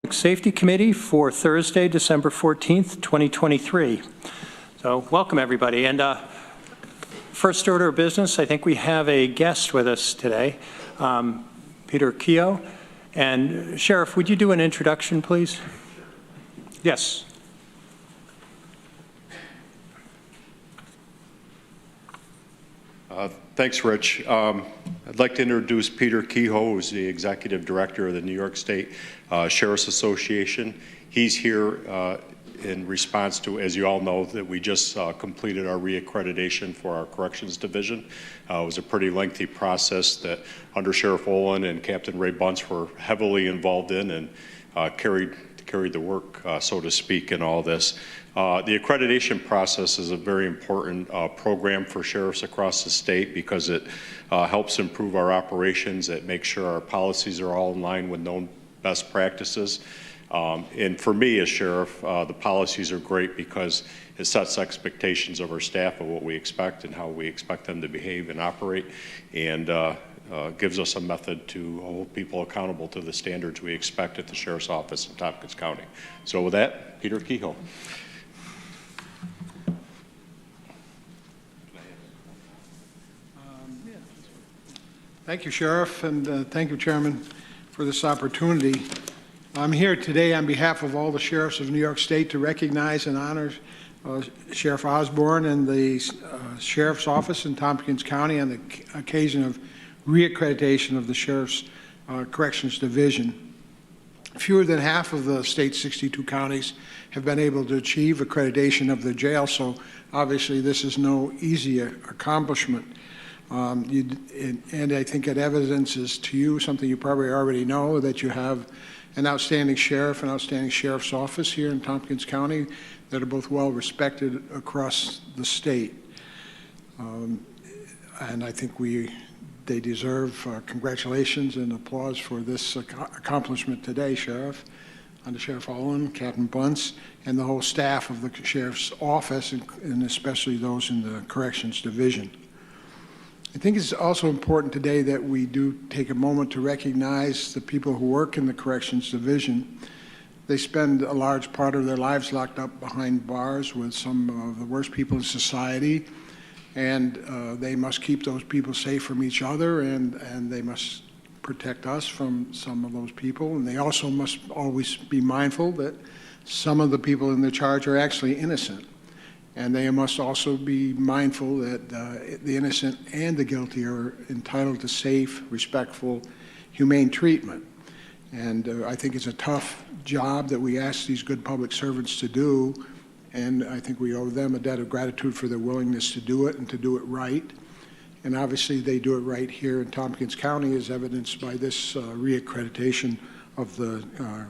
Safety Committee for Thursday, December 14th, 2023. So welcome everybody. And first order of business, I think we have a guest with us today, Peter Keogh. And Sheriff, would you do an introduction, please? Yes. Thanks, Rich. I'd like to introduce Peter Keogh, who's the Executive Director of the New York State Sheriff's Association. He's here in response to, as you all know, that we just completed our reaccreditation for our Corrections Division. It was a pretty lengthy process that Under Sheriff Olin and Captain Ray Bunce were heavily involved in and carried the work, so to speak, in all this. The accreditation process is a very important program for sheriffs across the state because it helps improve our operations. It makes sure our policies are all in line with known best practices. And for me as sheriff, the policies are great because it sets expectations of our staff of what we expect and how we expect them to behave and operate, and gives us a method to hold people accountable to the standards we expect at the Sheriff's Office in Tompkins County. So with that, Peter Keogh. Thank you, Sheriff, and thank you, Chairman, for this opportunity. I'm here today on behalf of all the sheriffs of New York State to recognize and honor Sheriff Osborne and the Sheriff's Office in Tompkins County on the occasion of reaccreditation of the Sheriff's Corrections Division. Fewer than half of the state's 62 counties have been able to achieve accreditation of their jail, so obviously this is no easy accomplishment. And I think it evidences to you something you probably already know, that you have an outstanding sheriff and outstanding sheriff's office here in Tompkins County that are both well respected across the state. And I think they deserve congratulations and applause for this accomplishment today, Sheriff, Under Sheriff Olin, Captain Bunce, and the whole staff of the Sheriff's Office, and especially those in the Corrections Division. I think it's also important today that we do take a moment to recognize the people who work in the Corrections Division. They spend a large part of their lives locked up behind bars with some of the worst people in society, and they must keep those people safe from each other, and they must protect us from some of those people. And they also must always be mindful that some of the people in their charge are actually innocent. And they must also be mindful that the innocent and the guilty are entitled to safe, respectful, humane treatment. And I think it's a tough job that we ask these good public servants to do, and I think we owe them a debt of gratitude for their willingness to do it and to do it right. And obviously they do it right here in Tompkins County, as evidenced by this reaccreditation of the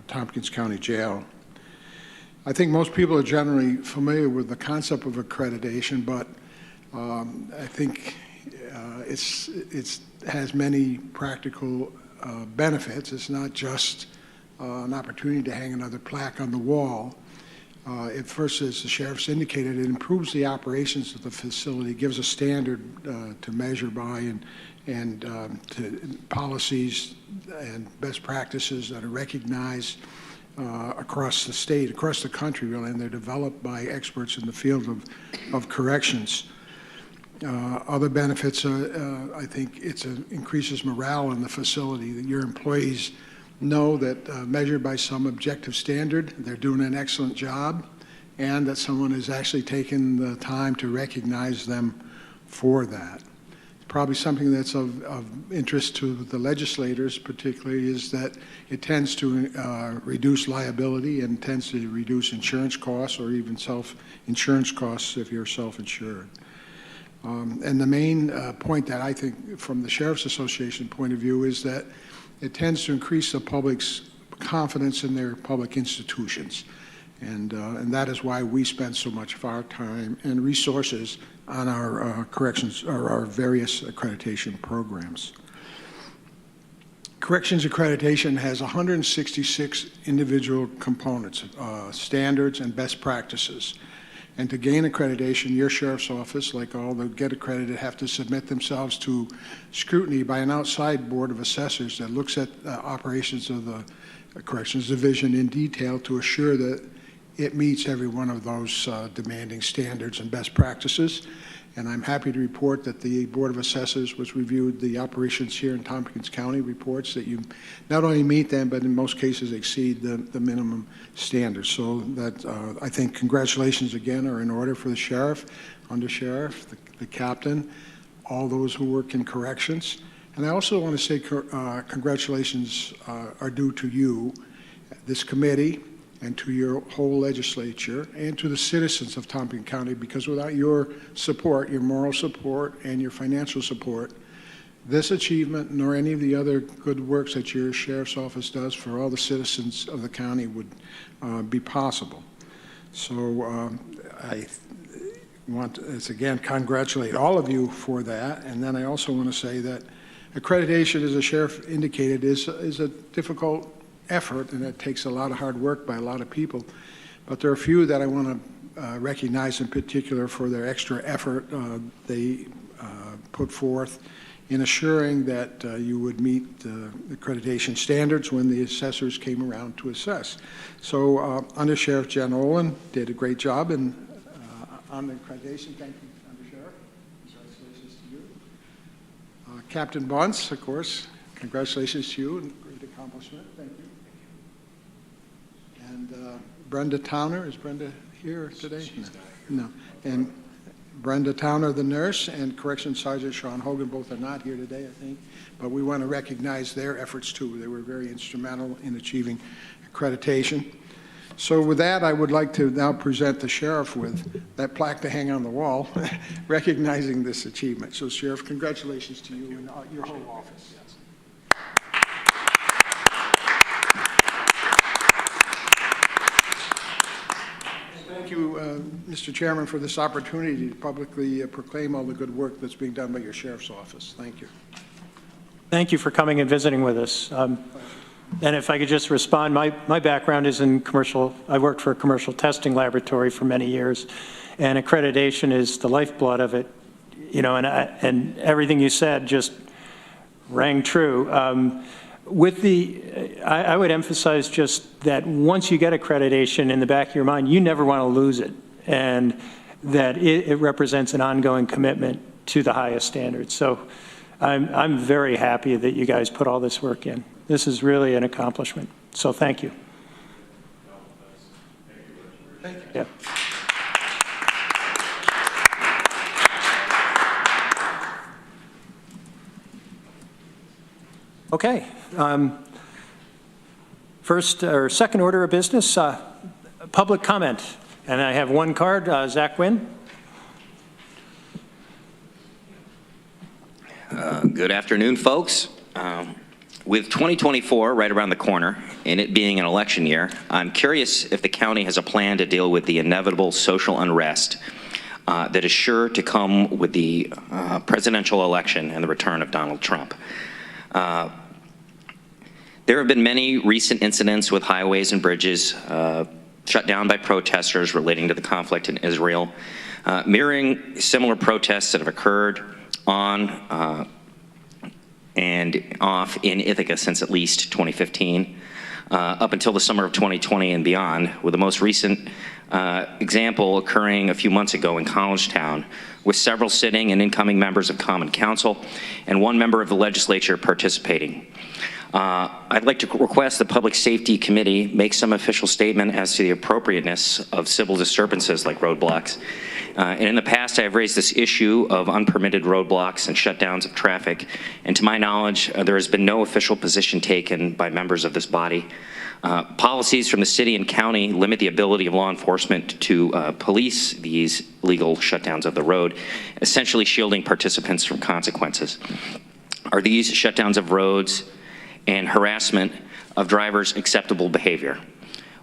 Tompkins County Jail. I think most people are generally familiar with the concept of accreditation, but I think it has many practical benefits. It's not just an opportunity to hang another plaque on the wall. It first, as the sheriff's indicated, it improves the operations of the facility, gives a standard to measure by, and to policies and best practices that are recognized across the state, across the country, really, and they're developed by experts in the field of corrections. Other benefits, I think it increases morale in the facility, that your employees know that measured by some objective standard, they're doing an excellent job, and that someone has actually taken the time to recognize them for that. Probably something that's of interest to the legislators particularly is that it tends to reduce liability and tends to reduce insurance costs, or even self-insurance costs if you're self-insured. And the main point that I think from the Sheriff's Association point of view is that it tends to increase the public's confidence in their public institutions. And that is why we spend so much of our time and resources on our corrections, or our various accreditation programs. Corrections accreditation has 166 individual components, standards and best practices. And to gain accreditation, your sheriff's office, like all that get accredited, have to submit themselves to scrutiny by an outside board of assessors that looks at operations of the Corrections Division in detail to assure that it meets every one of those demanding standards and best practices. And I'm happy to report that the Board of Assessors, which reviewed the operations here in Tompkins County, reports that you not only meet them, but in most cases exceed the minimum standards. So that I think congratulations again are in order for the sheriff, undersheriff, the captain, all those who work in corrections. And I also want to say congratulations are due to you, this committee, and to your whole legislature, and to the citizens of Tompkins County, because without your support, your moral support, and your financial support, this achievement, nor any of the other good works that your sheriff's office does for all the citizens of the county would be possible. So I want to, again, congratulate all of you for that. And then I also want to say that accreditation, as the sheriff indicated, is a difficult effort, and it takes a lot of hard work by a lot of people. But there are a few that I want to recognize in particular for their extra effort they put forth in assuring that you would meet the accreditation standards when the assessors came around to assess. So Under Sheriff Jen Olin did a great job on the accreditation. Thank you, Under Sheriff. Congratulations to you. Captain Bunce, of course, congratulations to you, and great accomplishment. Thank you. And Brenda Towner, is Brenda here today? No. And Brenda Towner, the nurse, and Corrections Sergeant Sean Hogan, both are not here today, I think. But we want to recognize their efforts too. They were very instrumental in achieving accreditation. So with that, I would like to now present the sheriff with that plaque to hang on the wall, recognizing this achievement. So Sheriff, congratulations to you and your whole office. Thank you, Mr. Chairman, for this opportunity to publicly proclaim all the good work that's being done by your sheriff's office. Thank you. Thank you for coming and visiting with us. And if I could just respond, my background is in commercial. I worked for a commercial testing laboratory for many years, and accreditation is the lifeblood of it. You know, and everything you said just rang true. I would emphasize just that once you get accreditation in the back of your mind, you never want to lose it, and that it represents an ongoing commitment to the highest standards. So I'm very happy that you guys put all this work in. This is really an accomplishment. So thank you. Thank you. Yeah. Okay. First or second order of business, public comment. And I have one card, Zach Wynn. Good afternoon, folks. With 2024 right around the corner, and it being an election year, I'm curious if the county has a plan to deal with the inevitable social unrest that is sure to come with the presidential election and the return of Donald Trump. There have been many recent incidents with highways and bridges shut down by protesters relating to the conflict in Israel, mirroring similar protests that have occurred on and off in Ithaca since at least 2015, up until the summer of 2020 and beyond, with the most recent example occurring a few months ago in Collegetown, with several sitting and incoming members of Common Council and one member of the legislature participating. I'd like to request the Public Safety Committee make some official statement as to the appropriateness of civil disturbances like roadblocks. And in the past, I have raised this issue of unpermitted roadblocks and shutdowns of traffic. And to my knowledge, there has been no official position taken by members of this body. Policies from the city and county limit the ability of law enforcement to police these legal shutdowns of the road, essentially shielding participants from consequences. Are these shutdowns of roads and harassment of drivers acceptable behavior?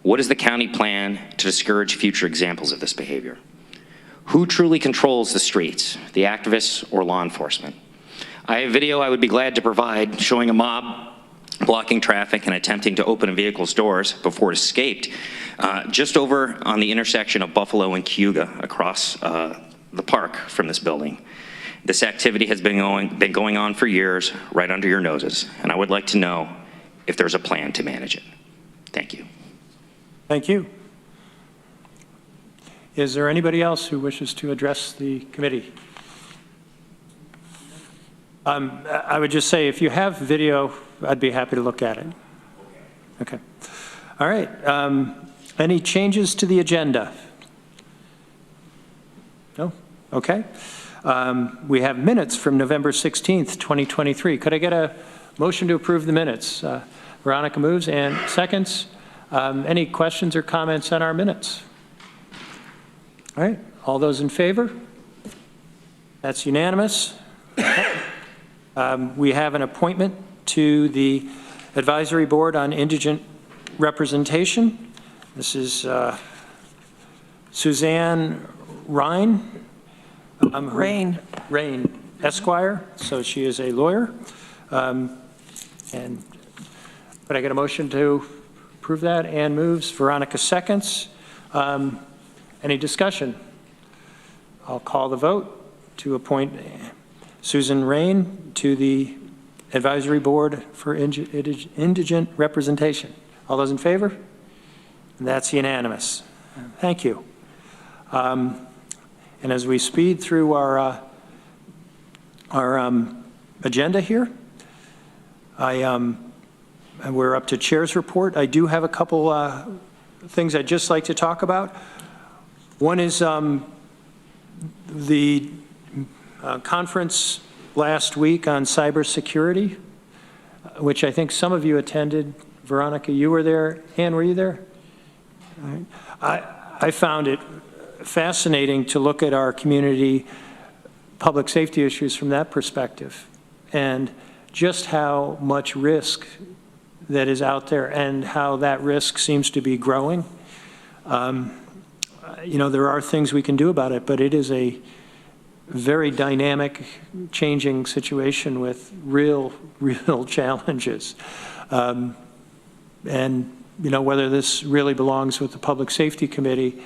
What is the county plan to discourage future examples of this behavior? Who truly controls the streets, the activists or law enforcement? I have video I would be glad to provide showing a mob blocking traffic and attempting to open a vehicle's doors before it escaped, just over on the intersection of Buffalo and Cayuga across the park from this building. This activity has been going on for years, right under your noses, and I would like to know if there's a plan to manage it. Thank you. Thank you. Is there anybody else who wishes to address the committee? I would just say, if you have video, I'd be happy to look at it. Okay. All right. Any changes to the agenda? No? Okay. We have minutes from November 16th, 2023. Could I get a motion to approve the minutes? Veronica moves and seconds. Any questions or comments on our minutes? All right. All those in favor? That's unanimous. We have an appointment to the Advisory Board on Indigent Representation. This is Suzanne Rhine. Rain, Esquire, so she is a lawyer. And could I get a motion to approve that? Ann moves, Veronica seconds. Any discussion? I'll call the vote to appoint Susan Rain to the Advisory Board for Indigent Representation. All those in favor? That's unanimous. Thank you. And as we speed through our agenda here, we're up to Chair's report. I do have a couple things I'd just like to talk about. One is the conference last week on cybersecurity, which I think some of you attended. Veronica, you were there. Ann, were you there? All right. I found it fascinating to look at our community public safety issues from that perspective, and just how much risk that is out there and how that risk seems to be growing. There are things we can do about it, but it is a very dynamic, changing situation with real challenges. And whether this really belongs with the Public Safety Committee,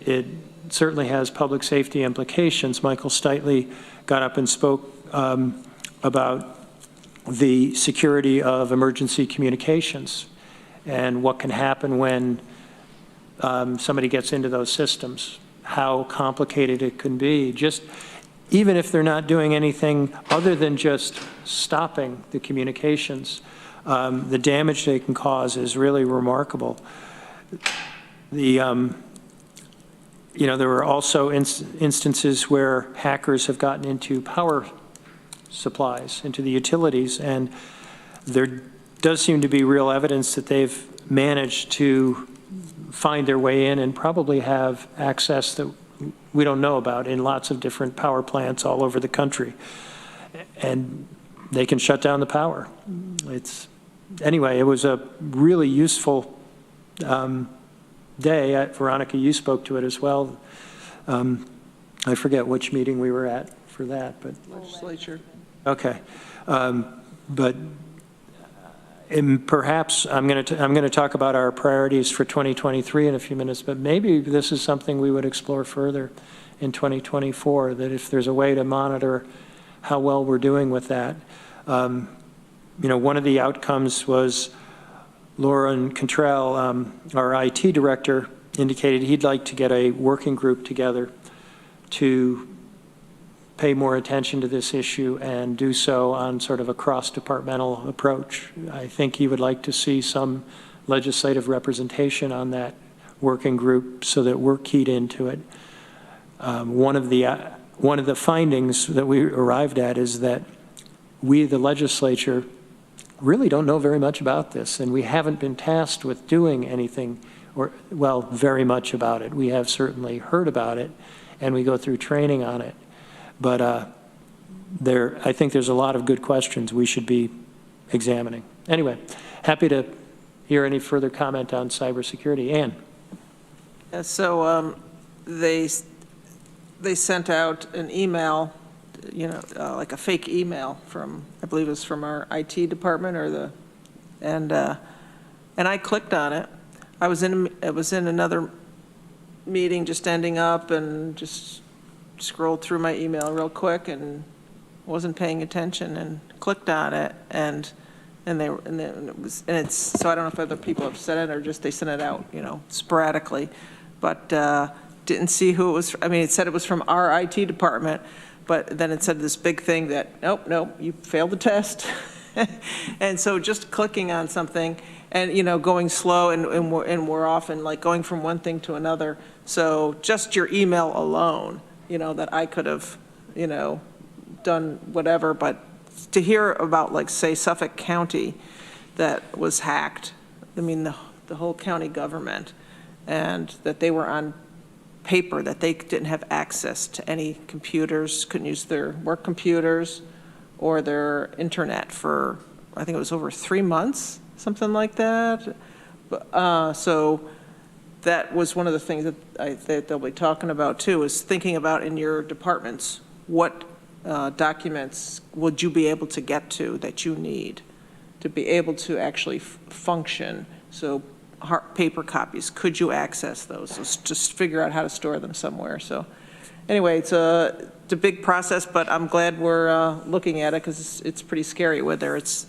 it certainly has public safety implications. Michael Steitley got up and spoke about the security of emergency communications and what can happen when somebody gets into those systems, how complicated it can be. Just even if they're not doing anything other than just stopping the communications, the damage they can cause is really remarkable. There were also instances where hackers have gotten into power supplies, into the utilities, and there does seem to be real evidence that they've managed to find their way in and probably have access that we don't know about in lots of different power plants all over the country. And they can shut down the power. Anyway, it was a really useful day. Veronica, you spoke to it as well. I forget which meeting we were at for that, but legislature. Okay, but perhaps I'm going to talk about our priorities for 2023 in a few minutes. But maybe this is something we would explore further in 2024. That if there's a way to monitor how well we're doing with that. One of the outcomes was Lauren Cantrell, our IT director, indicated he'd like to get a working group together to pay more attention to this issue and do so on sort of a cross-departmental approach. I think he would like to see some legislative representation on that working group so that we're keyed into it. One of the findings that we arrived at is that we, the legislature, really don't know very much about this, and we haven't been tasked with doing anything, very much about it. We have certainly heard about it, and we go through training on it. But I think there's a lot of good questions we should be examining. Anyway, happy to hear any further comment on cybersecurity. Ann. Yeah, so they sent out an email, like a fake email from, I believe it was from our IT department and I clicked on it. It was in another meeting, just ending up, and just scrolled through my email real quick and wasn't paying attention and clicked on it, and And it's, so I don't know if other people have said it or just they sent it out, sporadically, but didn't see who it was. I mean, it said it was from our IT department, but then it said this big thing that, nope, you failed the test. And so just clicking on something and, going slow and we're often like going from one thing to another. So just your email alone, that I could have, done whatever, but to hear about, like, say, Suffolk County that was hacked, I mean, the whole county government, and that they were on paper, that they didn't have access to any computers, couldn't use their work computers or their internet for, I think it was over 3 months, something like that. So that was one of the things that they'll be talking about too, is thinking about in your departments, what documents would you be able to get to that you need to be able to actually function? So paper copies, could you access those? So just figure out how to store them somewhere. So anyway, it's a big process, but I'm glad we're looking at it because it's pretty scary, whether it's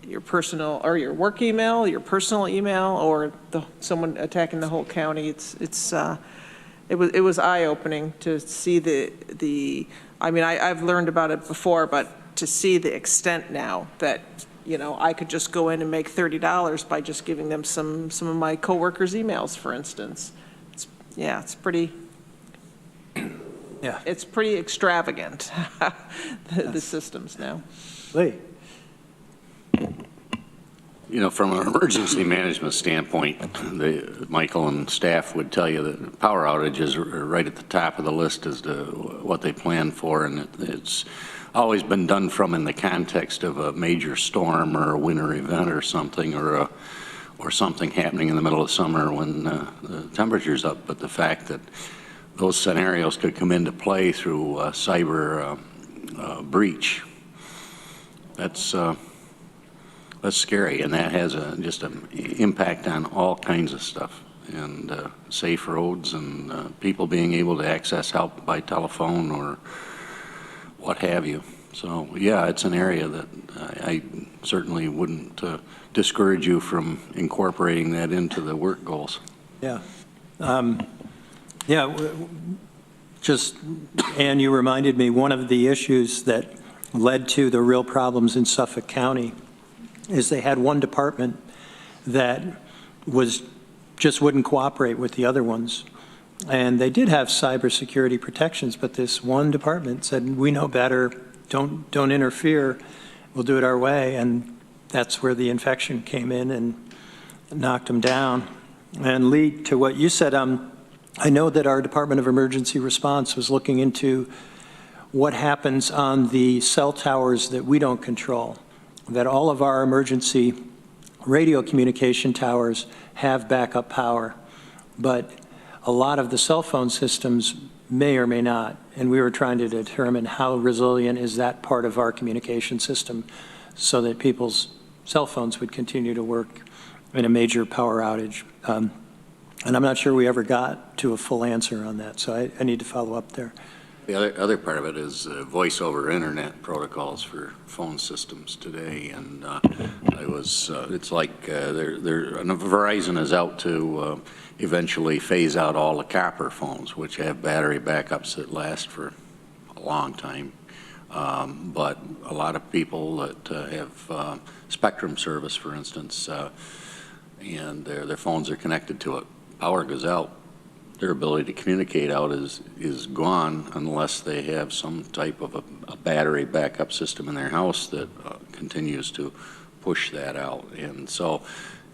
your personal or your work email, your personal email, or someone attacking the whole county. It was eye-opening to see the. I mean, I've learned about it before, but to see the extent now that, I could just go in and make $30 by just giving them some of my coworkers' emails, for instance. It's pretty. Yeah. It's pretty extravagant, the systems now. Lee. From an emergency management standpoint, Michael and staff would tell you that power outages are right at the top of the list as to what they plan for, and it's always been done from in the context of a major storm or a winter event or something, or something happening in the middle of summer when the temperature's up. But the fact that those scenarios could come into play through cyber breach, that's scary, and that has just an impact on all kinds of stuff, and safe roads and people being able to access help by telephone or what have you. So yeah, it's an area that I certainly wouldn't discourage you from incorporating that into the work goals. Yeah. Just, Ann, you reminded me, one of the issues that led to the real problems in Suffolk County is they had one department that just wouldn't cooperate with the other ones. And they did have cybersecurity protections, but this one department said, we know better, don't interfere, we'll do it our way. And that's where the infection came in and knocked them down. And Lee, to what you said, I know that our Department of Emergency Response was looking into what happens on the cell towers that we don't control. That all of our emergency radio communication towers have backup power, but a lot of the cell phone systems may or may not. And we were trying to determine how resilient is that part of our communication system so that people's cell phones would continue to work in a major power outage. And I'm not sure we ever got to a full answer on that, so I need to follow up there. The other part of it is voice over internet protocols for phone systems today, and it's like Verizon is out to eventually phase out all the copper phones, which have battery backups that last for a long time. But a lot of people that have Spectrum service, for instance, and their phones are connected to it, power goes out, their ability to communicate out is gone unless they have some type of a battery backup system in their house that continues to push that out. And so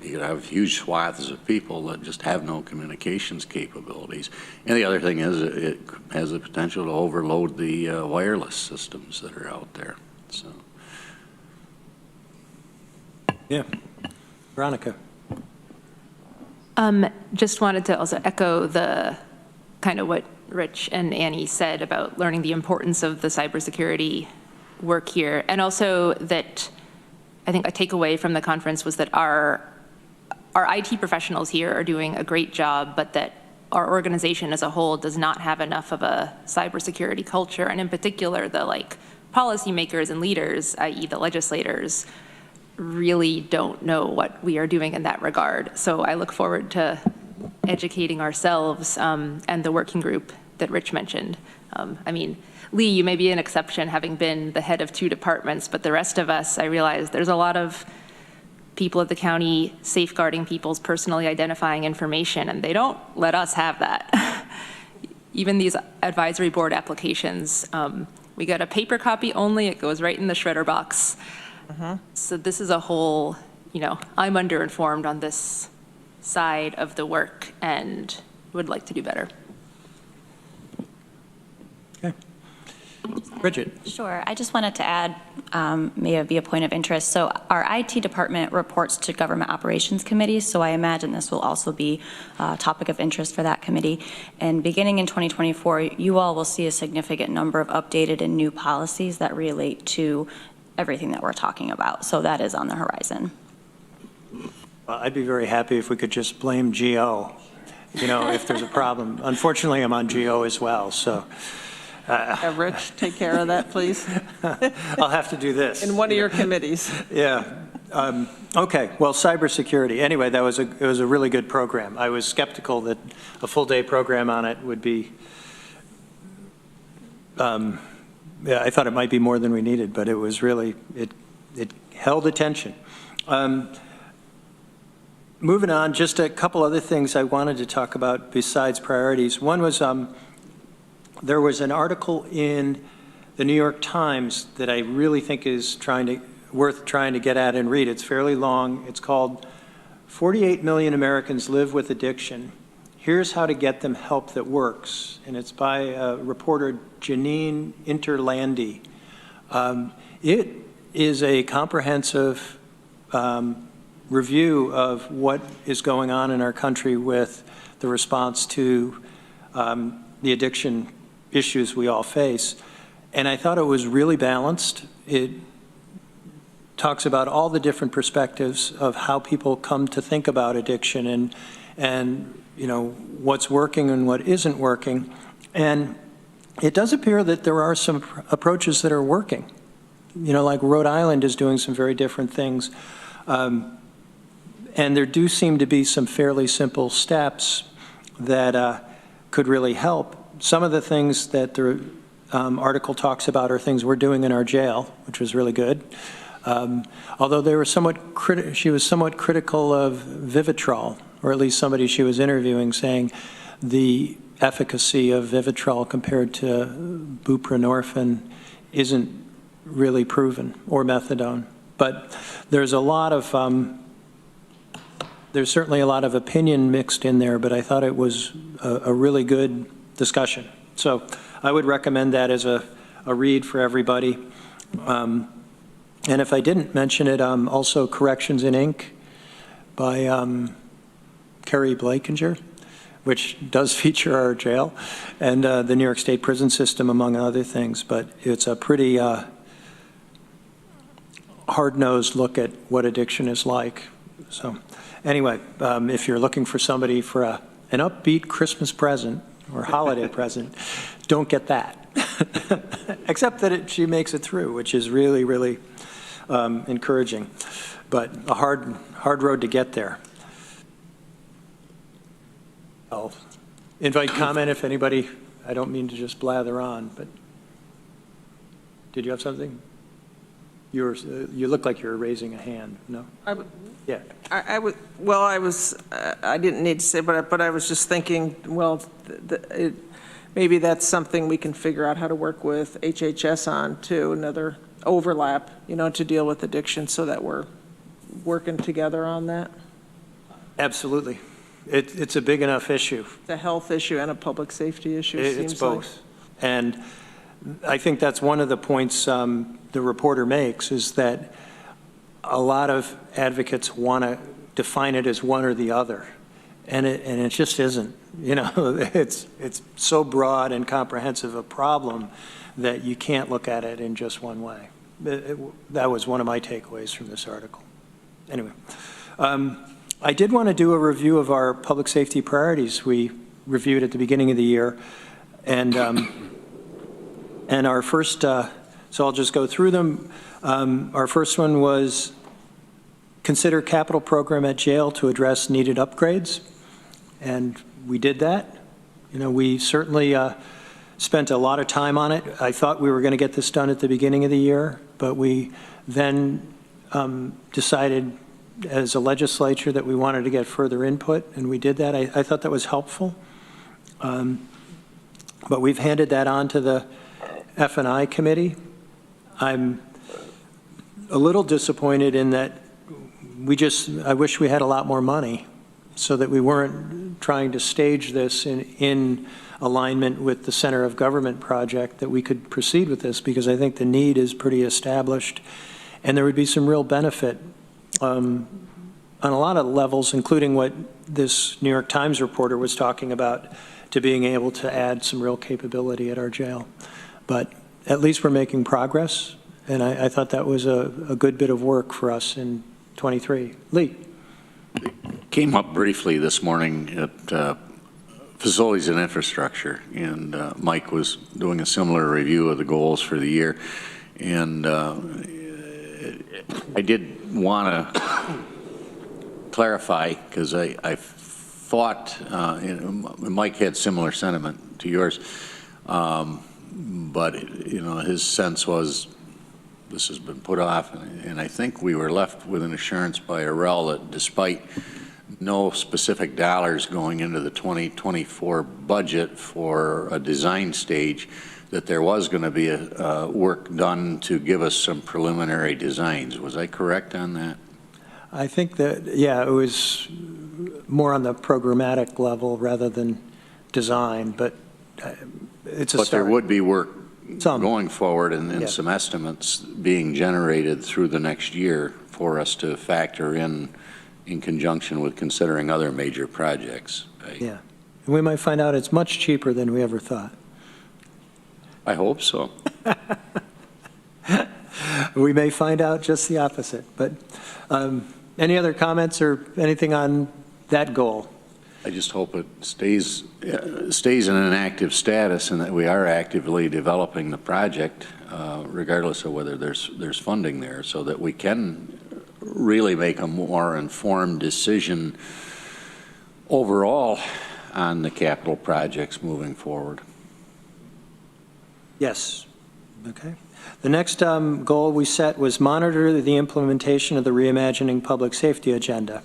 you have huge swaths of people that just have no communications capabilities. And the other thing is it has the potential to overload the wireless systems that are out there. So. Yeah. Veronica. Just wanted to also echo the kind of what Rich and Annie said about learning the importance of the cybersecurity work here. And also that I think a takeaway from the conference was that our IT professionals here are doing a great job, but that our organization as a whole does not have enough of a cybersecurity culture. And in particular, the policymakers and leaders, i.e. the legislators, really don't know what we are doing in that regard. So I look forward to educating ourselves and the working group that Rich mentioned. I mean, Lee, you may be an exception having been the head of 2 departments, but the rest of us, I realize there's a lot of people at the county safeguarding people's personally identifying information, and they don't let us have that. Even these advisory board applications, we get a paper copy only, it goes right in the shredder box. So this is a whole, you know, I'm underinformed on this side of the work and would like to do better. Okay. Bridget. Sure. I just wanted to add, may be a point of interest. So our IT department reports to Government Operations Committee, so I imagine this will also be a topic of interest for that committee. And beginning in 2024, you all will see a significant number of updated and new policies that relate to everything that we're talking about. So that is on the horizon. Well, I'd be very happy if we could just blame GO, you know, if there's a problem. Unfortunately, I'm on GO as well, so. Rich, take care of that, please. I'll have to do this. In one of your committees. Yeah. Okay. Well, cybersecurity. Anyway, it was a really good program. I was skeptical that a full-day program on it would be. Yeah, I thought it might be more than we needed, but it was really it held attention. Moving on, just a couple other things I wanted to talk about besides priorities. One was there was an article in the New York Times that I really think is worth trying to get at and read. It's fairly long. It's called 48 Million Americans Live with Addiction. Here's how to get them help that works. And it's by reporter Janine Interlandi. It is a comprehensive review of what is going on in our country with the response to the addiction issues we all face. And I thought it was really balanced. It talks about all the different perspectives of how people come to think about addiction and you know, what's working and what isn't working. And it does appear that there are some approaches that are working. You know, like Rhode Island is doing some very different things. And there do seem to be some fairly simple steps that could really help. Some of the things that the article talks about are things we're doing in our jail, which was really good. Although they were she was somewhat critical of Vivitrol, or at least somebody she was interviewing saying the efficacy of Vivitrol compared to buprenorphine isn't really proven, or methadone. But there's a lot of, there's certainly a lot of opinion mixed in there, but I thought it was a really good discussion. So I would recommend that as a read for everybody. And if I didn't mention it, also Corrections in Ink by Kerry Blakinger, which does feature our jail and the New York State prison system, among other things. But it's a pretty hard-nosed look at what addiction is like. So anyway, if you're looking for somebody for an upbeat Christmas present or holiday present, don't get that. Except that she makes it through, which is really, really encouraging. But a hard road to get there. I'll invite comment if anybody, I don't mean to just blather on, but did you have something? You look like you were raising a hand, no? Yeah. I didn't need to say, but I was just thinking, well, maybe that's something we can figure out how to work with HHS on too, another overlap, you know, to deal with addiction so that we're working together on that. Absolutely. It's a big enough issue. It's a health issue and a public safety issue, it seems it's both. And I think that's one of the points the reporter makes, is that a lot of advocates want to define it as one or the other, and it just isn't. You know, it's so broad and comprehensive a problem that you can't look at it in just one way. That was one of my takeaways from this article. Anyway, I did want to do a review of our public safety priorities we reviewed at the beginning of the year, and our first. So I'll just go through them. Our first one was consider capital program at jail to address needed upgrades, and we did that. You know, we certainly spent a lot of time on it. I thought we were going to get this done at the beginning of the year, but we then decided as a legislature that we wanted to get further input, and we did that. I thought that was helpful. But we've handed that on to the F&I committee. I'm a little disappointed in that I wish we had a lot more money so that we weren't trying to stage this in alignment with the Center of Government project, that we could proceed with this, because I think the need is pretty established and there would be some real benefit on a lot of levels, including what this New York Times reporter was talking about, to being able to add some real capability at our jail. But at least we're making progress, and I thought that was a good bit of work for us in 23. Lee. Came up briefly this morning at Facilities and Infrastructure, and Mike was doing a similar review of the goals for the year. And I did want to clarify, because I thought, Mike had similar sentiment to yours, but his sense was this has been put off, and I think we were left with an assurance by Arrell that despite no specific dollars going into the 2024 budget for a design stage, that there was going to be a work done to give us some preliminary designs. Was I correct on that? I think that, yeah, it was more on the programmatic level rather than design, but it's a start. But there would be work some going forward, and yeah, some estimates being generated through the next year for us to factor in conjunction with considering other major projects. Yeah, and we might find out it's much cheaper than we ever thought. I hope so. We may find out just the opposite. But any other comments or anything on that goal? I just hope it stays in an active status, and that we are actively developing the project, regardless of whether there's funding there, so that we can really make a more informed decision overall on the capital projects moving forward. Yes. Okay. The next goal we set was monitor the implementation of the Reimagining Public Safety agenda.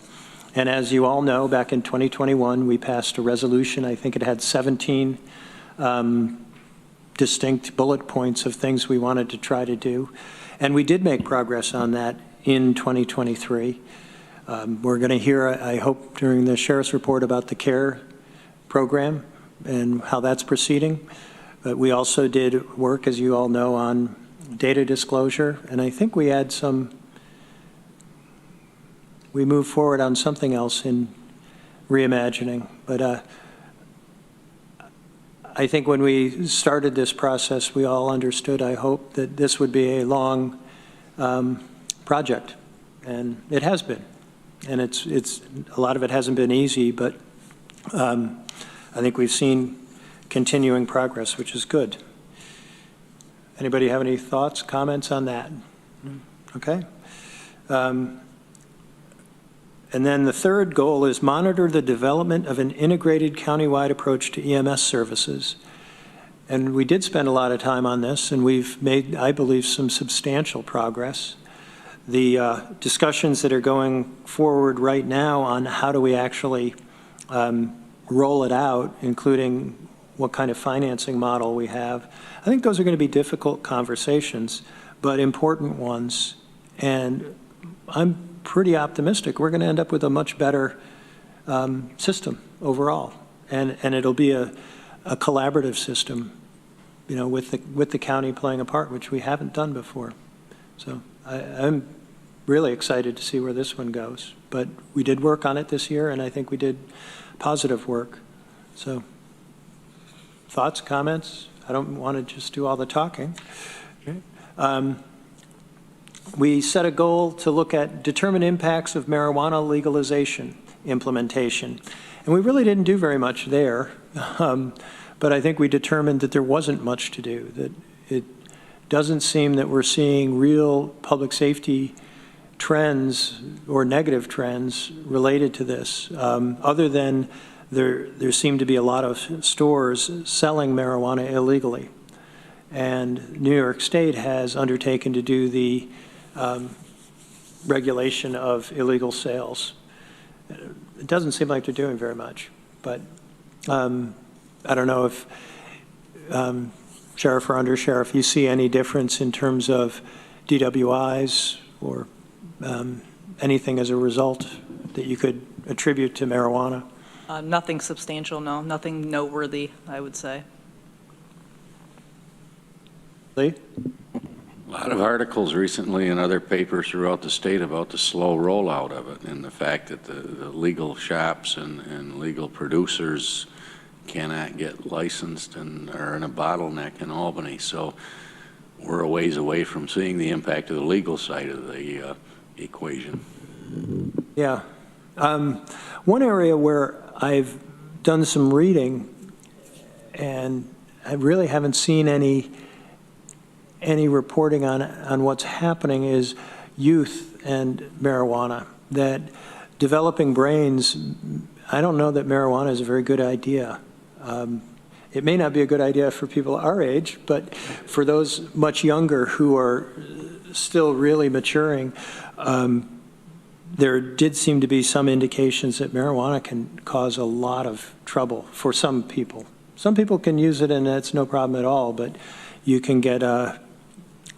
And as you all know, back in 2021, we passed a resolution. I think it had 17 distinct bullet points of things we wanted to try to do. And we did make progress on that in 2023. We're going to hear, I hope, during the sheriff's report about the CARE program and how that's proceeding. But we also did work, as you all know, on data disclosure. And I think we had we moved forward on something else in reimagining. But I think when we started this process, we all understood, I hope, that this would be a long project. And it has been. And it's a lot of it hasn't been easy, but I think we've seen continuing progress, which is good. Anybody have any thoughts, comments on that? Okay. And then the third goal is monitor the development of an integrated countywide approach to EMS services. And we did spend a lot of time on this, and we've made, I believe, some substantial progress. The discussions that are going forward right now on how do we actually roll it out, including what kind of financing model we have, I think those are going to be difficult conversations, but important ones. And I'm pretty optimistic we're going to end up with a much better system overall. And it'll be a collaborative system, you know, with the county playing a part, which we haven't done before. So I'm really excited to see where this one goes. But we did work on it this year, and I think we did positive work. So thoughts, comments? I don't want to just do all the talking. Okay. We set a goal to look at determine impacts of marijuana legalization implementation. And we really didn't do very much there, but I think we determined that there wasn't much to do, that it doesn't seem that we're seeing real public safety trends or negative trends related to this, other than there seem to be a lot of stores selling marijuana illegally. And New York State has undertaken to do the regulation of illegal sales. It doesn't seem like they're doing very much, but I don't know if Sheriff or Undersheriff, you see any difference in terms of DWIs or anything as a result that you could attribute to marijuana? Nothing substantial, no. Nothing noteworthy, I would say. Lee? A lot of articles recently in other papers throughout the state about the slow rollout of it and the fact that the legal shops and legal producers cannot get licensed and are in a bottleneck in Albany. So we're a ways away from seeing the impact of the legal side of the equation. Yeah. One area where I've done some reading and I really haven't seen any reporting on what's happening is youth and marijuana. That developing brains, I don't know that marijuana is a very good idea. It may not be a good idea for people our age, but for those much younger who are still really maturing, there did seem to be some indications that marijuana can cause a lot of trouble for some people. Some people can use it and it's no problem at all, but you can get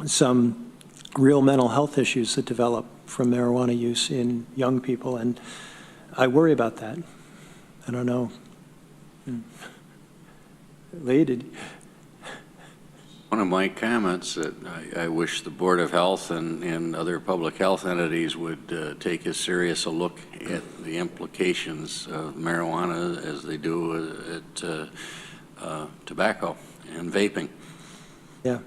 some real mental health issues that develop from marijuana use in young people, and I worry about that. I don't know. Lee, One of my comments that I wish the Board of Health and other public health entities would take as serious a look at the implications of marijuana as they do at tobacco and vaping. Yeah.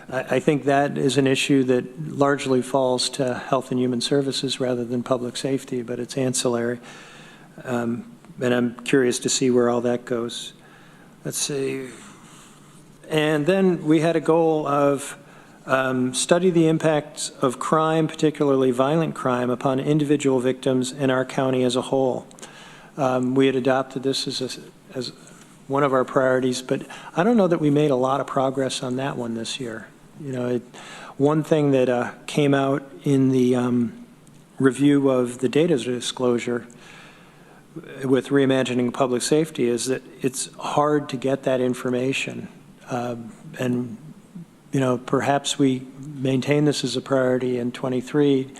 I think that is an issue that largely falls to Health and Human Services rather than Public Safety, but it's ancillary. And I'm curious to see where all that goes. Let's see. And then we had a goal of study the impacts of crime, particularly violent crime, upon individual victims in our county as a whole. We had adopted this as one of our priorities, but I don't know that we made a lot of progress on that one this year. You know, one thing that came out in the review of the data disclosure with Reimagining Public Safety is that it's hard to get that information. And, you know, perhaps we maintain this as a priority in 23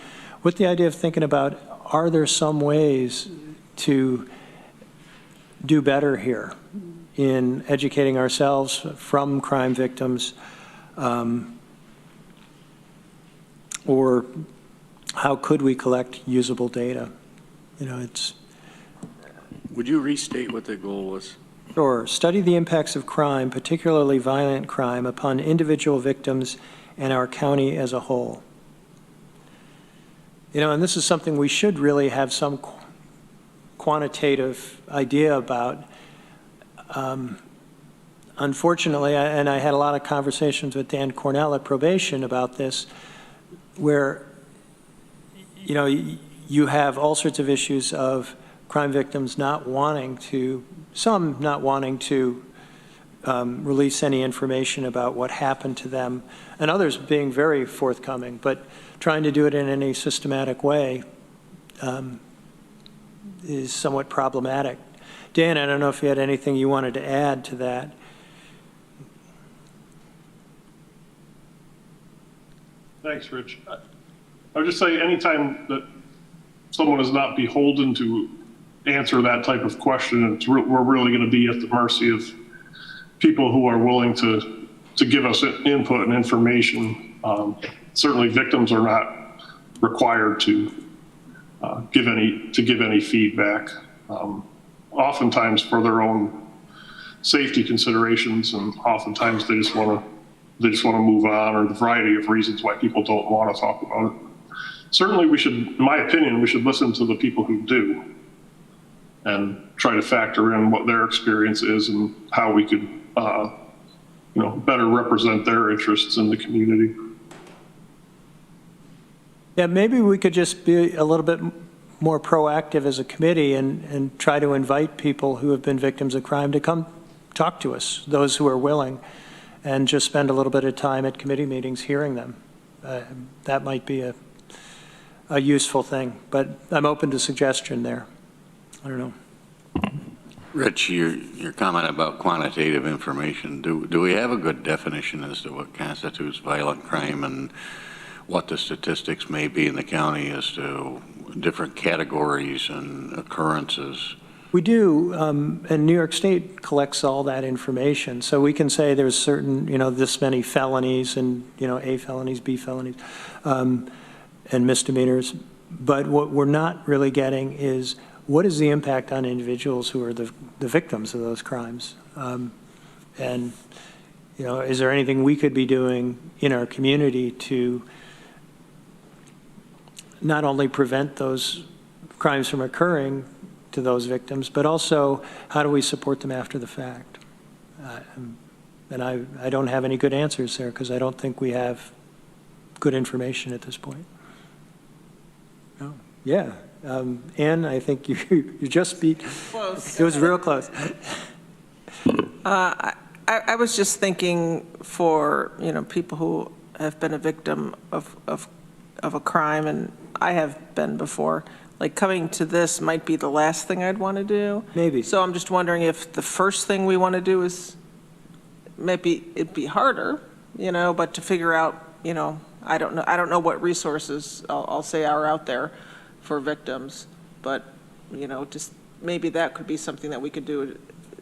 with the idea of thinking about, are there some ways to do better here in educating ourselves from crime victims, or how could we collect usable data? You know, it's... Would you restate what the goal was? Sure. Study the impacts of crime, particularly violent crime, upon individual victims and our county as a whole. You know, and this is something we should really have some quantitative idea about. Unfortunately, and I had a lot of conversations with Dan Cornell at Probation about this, where, you know, you have all sorts of issues of crime victims not wanting to, some not wanting to release any information about what happened to them, and others being very forthcoming, but trying to do it in any systematic way is somewhat problematic. Dan, I don't know if you had anything you wanted to add to that. Thanks, Rich. I would just say anytime that someone is not beholden to answer that type of question, we're really going to be at the mercy of people who are willing to give us input and information. Certainly victims are not required to give any feedback, oftentimes for their own safety considerations, and oftentimes they just want to move on, or the variety of reasons why people don't want to talk about it. Certainly we should, in my opinion, we should listen to the people who do and try to factor in what their experience is and how we could, better represent their interests in the community. Yeah, maybe we could just be a little bit more proactive as a committee and try to invite people who have been victims of crime to come talk to us, those who are willing, and just spend a little bit of time at committee meetings hearing them. That might be a useful thing, but I'm open to suggestion there. I don't know. Rich, your comment about quantitative information, do we have a good definition as to what constitutes violent crime and what the statistics may be in the county as to different categories and occurrences? We do, and New York State collects all that information. So we can say there's certain, this many felonies and, A felonies, B felonies, and misdemeanors. But what we're not really getting is what is the impact on individuals who are the victims of those crimes? And, is there anything we could be doing in our community to not only prevent those crimes from occurring to those victims, but also how do we support them after the fact? And I don't have any good answers there because I don't think we have good information at this point. No. Yeah. Ann, I think you just beat. Close. It was real close. I was just thinking for, people who have been a victim of a crime, and I have been before, like coming to this might be the last thing I'd want to do. Maybe. So I'm just wondering if the first thing we want to do is, maybe it'd be harder, but to figure out, I don't know what resources I'll say are out there for victims, but, just maybe that could be something that we could do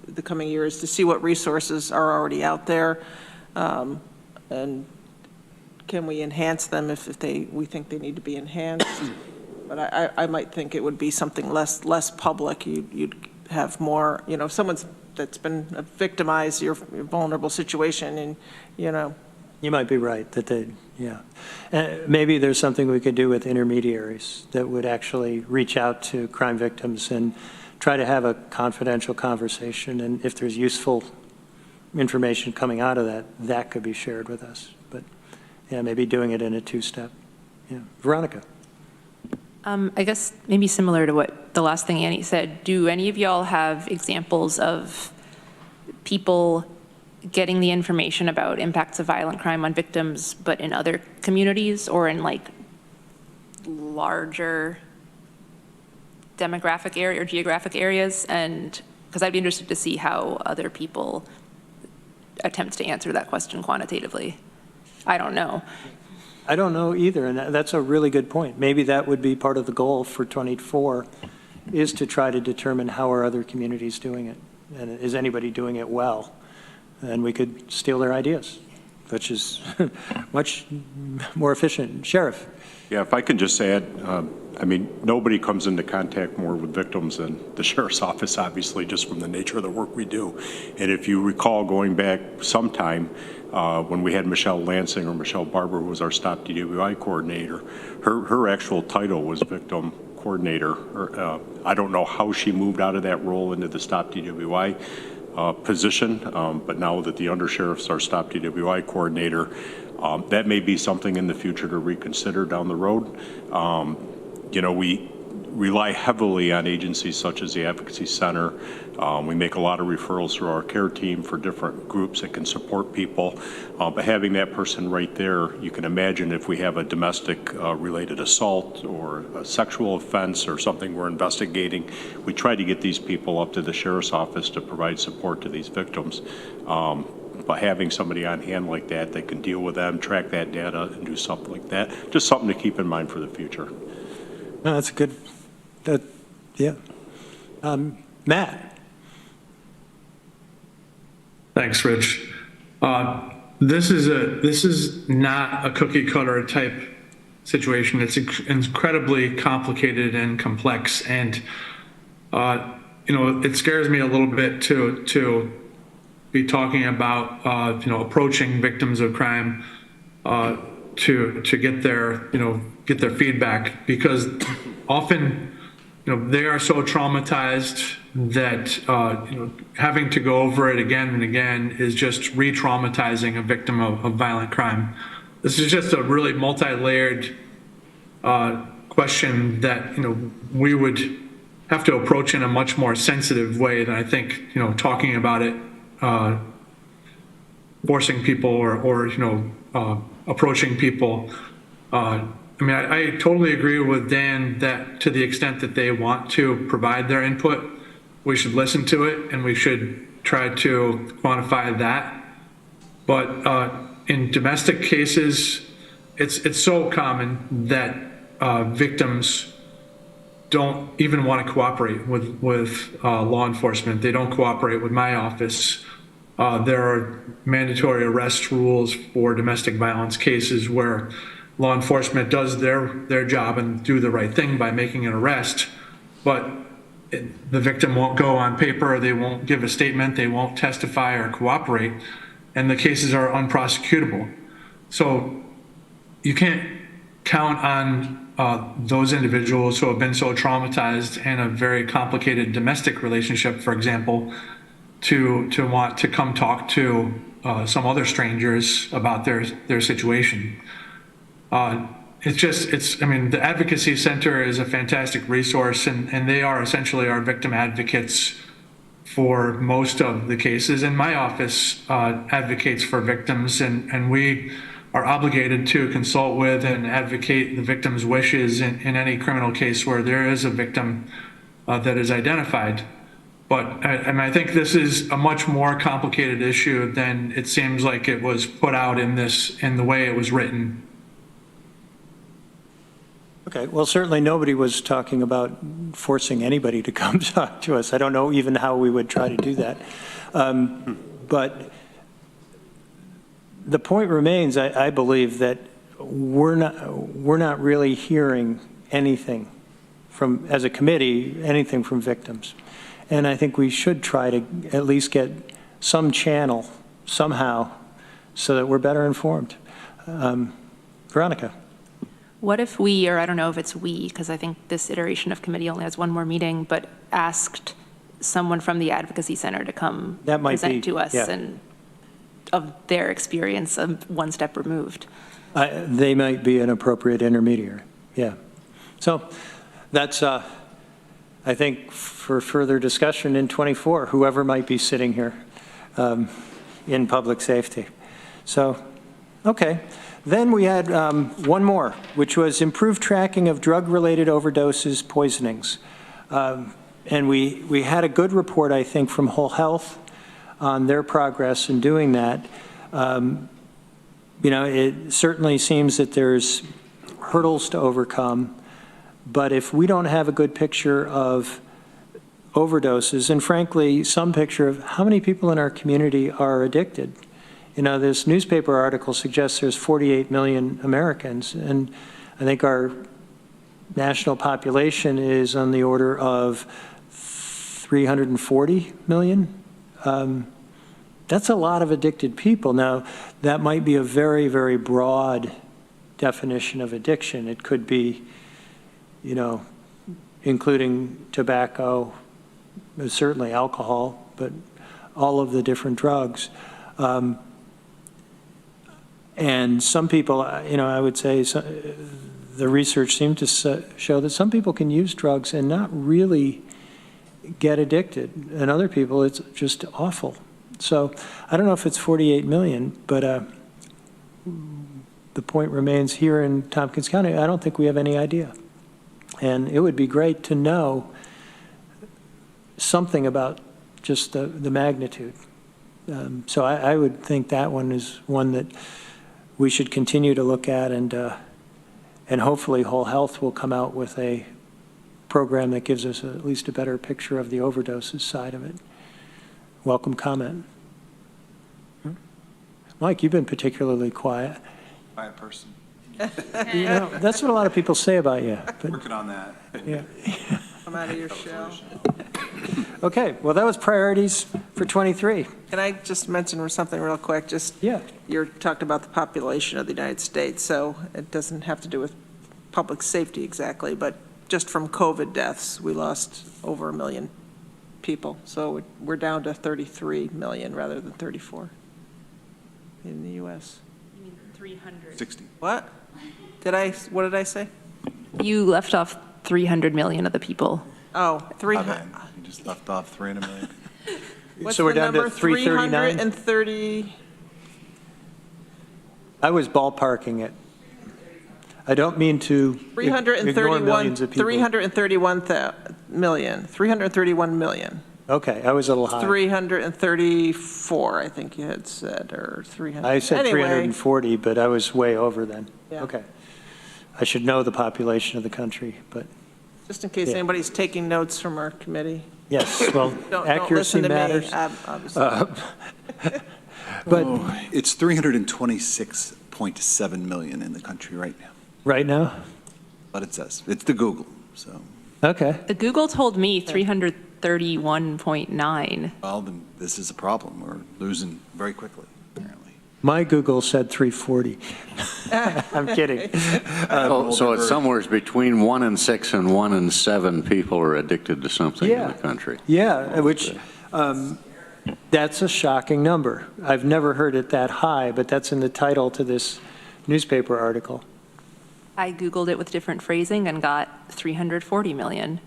the coming years to see what resources are already out there, and can we enhance them if we think they need to be enhanced. But I might think it would be something less public. You'd have more, if someone's that's been victimized, your vulnerable situation, and You might be right that maybe there's something we could do with intermediaries that would actually reach out to crime victims and try to have a confidential conversation. And if there's useful information coming out of that could be shared with us. But maybe doing it in a two-step. Yeah, Veronica. I guess maybe similar to what the last thing Annie said, do any of y'all have examples of people getting the information about impacts of violent crime on victims, but in other communities or in like larger demographic area or geographic areas? And because I'd be interested to see how other people attempt to answer that question quantitatively. I don't know. I don't know either, and that's a really good point. Maybe that would be part of the goal for 24, is to try to determine how are other communities doing it, and is anybody doing it well? And we could steal their ideas, which is much more efficient. Sheriff. Yeah, if I can just add, nobody comes into contact more with victims than the sheriff's office, obviously, just from the nature of the work we do. And if you recall going back sometime when we had Michelle Lansing or Michelle Barber, who was our Stop DWI coordinator, her actual title was victim coordinator. I don't know how she moved out of that role into the Stop DWI position, but now that the undersheriff's our Stop DWI coordinator, that may be something in the future to reconsider down the road. We rely heavily on agencies such as the Advocacy Center. We make a lot of referrals through our care team for different groups that can support people. But having that person right there, you can imagine if we have a domestic related assault or a sexual offense or something we're investigating, we try to get these people up to the sheriff's office to provide support to these victims. But having somebody on hand like that can deal with them, track that data, and do something like that, just something to keep in mind for the future. No, that's good. Yeah. Matt. Thanks, Rich. This is not a cookie cutter type situation. It's incredibly complicated and complex, and it scares me a little bit to be talking about approaching victims of crime to get their feedback, because often they are so traumatized that having to go over it again and again is just re-traumatizing a victim of violent crime. This is just a really multi-layered question that, we would have to approach in a much more sensitive way than I think, talking about it, forcing people or approaching people. I totally agree with Dan that to the extent that they want to provide their input, we should listen to it and we should try to quantify that. But in domestic cases, it's so common that victims don't even want to cooperate with law enforcement. They don't cooperate with my office. There are mandatory arrest rules for domestic violence cases where law enforcement does their job and do the right thing by making an arrest, but the victim won't go on paper, they won't give a statement, they won't testify or cooperate, and the cases are unprosecutable. So you can't count on those individuals who have been so traumatized in a very complicated domestic relationship, for example, to want to come talk to some other strangers about their situation. The Advocacy Center is a fantastic resource, and they are essentially our victim advocates for most of the cases. And my office advocates for victims, and we are obligated to consult with and advocate the victim's wishes in any criminal case where there is a victim that is identified. But I think this is a much more complicated issue than it seems like it was put out in the way it was written. Okay, well, certainly nobody was talking about forcing anybody to come talk to us. I don't know even how we would try to do that. But the point remains, I believe, that we're not really hearing anything from, as a committee, anything from victims. And I think we should try to at least get some channel somehow so that we're better informed. Veronica. What if we, or I don't know if it's we, because I think this iteration of committee only has one more meeting, but asked someone from the Advocacy Center to come present to us and of their experience of one step removed? They might be an appropriate intermediary, yeah. So that's, I think, for further discussion in 24, whoever might be sitting here in public safety. So, okay. Then we had one more, which was improved tracking of drug-related overdoses, poisonings. And we had a good report, I think, from Whole Health on their progress in doing that. It certainly seems that there's hurdles to overcome, but if we don't have a good picture of overdoses, and frankly, some picture of how many people in our community are addicted. This newspaper article suggests there's 48 million Americans, and I think our national population is on the order of 340 million. That's a lot of addicted people. Now, that might be a very, very broad definition of addiction. It could be, including tobacco, certainly alcohol, but all of the different drugs. And some people, I would say the research seemed to show that some people can use drugs and not really get addicted. And other people, it's just awful. So I don't know if it's 48 million, but the point remains here in Tompkins County, I don't think we have any idea. And it would be great to know something about just the magnitude. So I would think that one is one that we should continue to look at, and hopefully Whole Health will come out with a program that gives us at least a better picture of the overdoses side of it. Welcome comment. Mike, you've been particularly quiet. Quiet person. That's what a lot of people say about you. But, working on that. Yeah. Come out of your shell. Okay, well, that was priorities for 23. Can I just mention something real quick? Yeah. You talked about the population of the United States, so it doesn't have to do with public safety exactly, but just from COVID deaths, we lost over 1 million people. So we're down to 33 million rather than 34 in the U.S. You mean 300? 60. What did I say? You left off 300 million of the people. Oh, 300. You just left off 300 million. What's So we're the down to number? 339? 330. I was ballparking it. I don't mean to ignore millions of people. 331 million. Okay, I was a little high. 334, I think you had said, or 300. I said Anyway, 340, but I was way over then. Yeah. Okay. I should know the population of the country, but just in case Yeah. anybody's taking notes from our committee. yes, well, Don't accuracy listen to matters. me, obviously. But It's 326.7 million in the country right now. right now, But it says, it's the Google, so, okay. The Google told me 331.9. well, then this is a problem. We're losing very quickly, apparently. My Google said 340. I'm kidding. So it's somewhere between 1 in 6 and 1 in 7 people are addicted to something in Yeah. the country. Yeah, which, that's a shocking number. I've never heard it that high, but that's in the title to this newspaper article. I Googled it with different phrasing and got 340 million.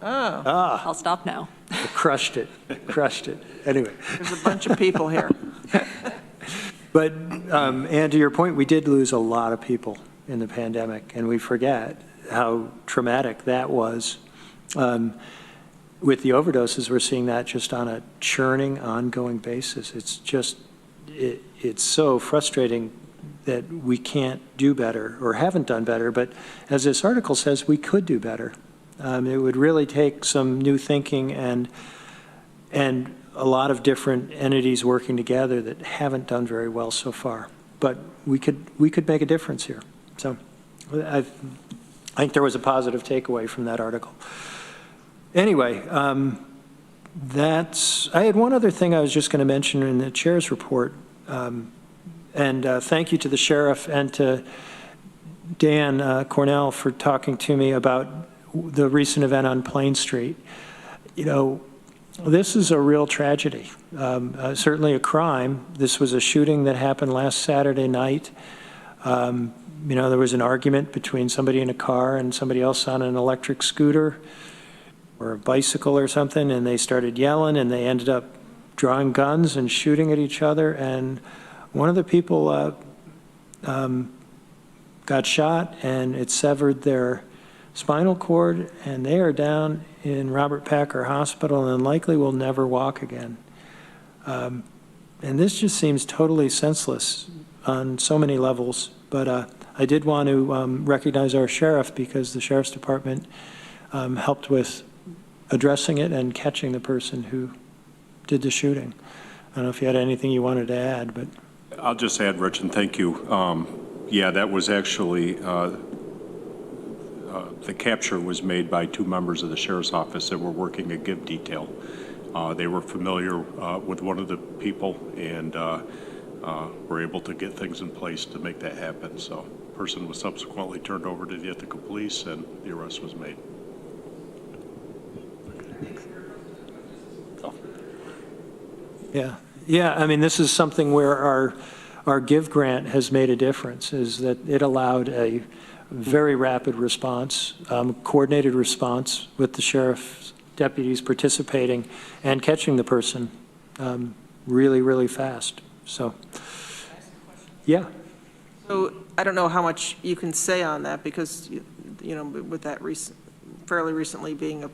Oh, I'll stop now. Crushed it, crushed it. Anyway. there's a bunch of people here. But, and to your point, we did lose a lot of people in the pandemic, and we forget how traumatic that was. With the overdoses, we're seeing that just on a churning, ongoing basis. It's just, it's so frustrating that we can't do better or haven't done better, but as this article says, we could do better. It would really take some new thinking and a lot of different entities working together that haven't done very well so far. But we could make a difference here. So I think there was a positive takeaway from that article. Anyway, I had one other thing I was just going to mention in the chair's report. Thank you to the sheriff and to Dan Cornell for talking to me about the recent event on Plain Street. You know, this is a real tragedy, certainly a crime. This was a shooting that happened last Saturday night. You know, there was an argument between somebody in a car and somebody else on an electric scooter or a bicycle or something, and they started yelling, and they ended up drawing guns and shooting at each other. And one of the people got shot, and it severed their spinal cord, and they are down in Robert Packer Hospital and likely will never walk again. And this just seems totally senseless on so many levels. But I did want to recognize our sheriff, because the sheriff's department helped with addressing it and catching the person who did the shooting. I don't know if you had anything you wanted to add, but. I'll just add, Rich, and thank you. Yeah, that was actually, the capture was made by 2 members of the sheriff's office that were working a give detail. They were familiar with one of the people and were able to get things in place to make that happen. So the person was subsequently turned over to the Ithaca police and the arrest was made. Yeah, I mean, this is something where our GIVE grant has made a difference, is that it allowed a very rapid response, coordinated response with the sheriff's deputies participating and catching the person really, really fast. So, yeah. So I don't know how much you can say on that, because, you know, with that fairly recently being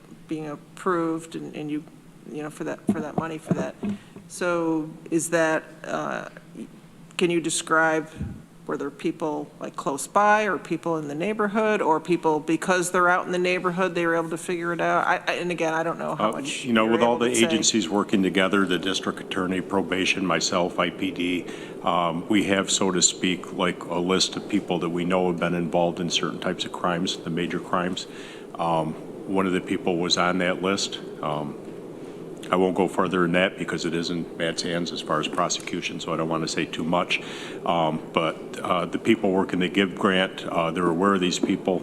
approved and you know, for that money for that. So is that, can you describe, were there people like close by or people in the neighborhood, or people because they're out in the neighborhood, they were able to figure it out? And again, I don't know how much. You know, with all the able to say. agencies working together, the district attorney, probation, myself, IPD, we have, so to speak, like a list of people that we know have been involved in certain types of crimes, the major crimes. One of the people was on that list. I won't go further than that because it is in Matt's hands as far as prosecution, so I don't want to say too much. But the people working the GIVE grant, they're aware of these people.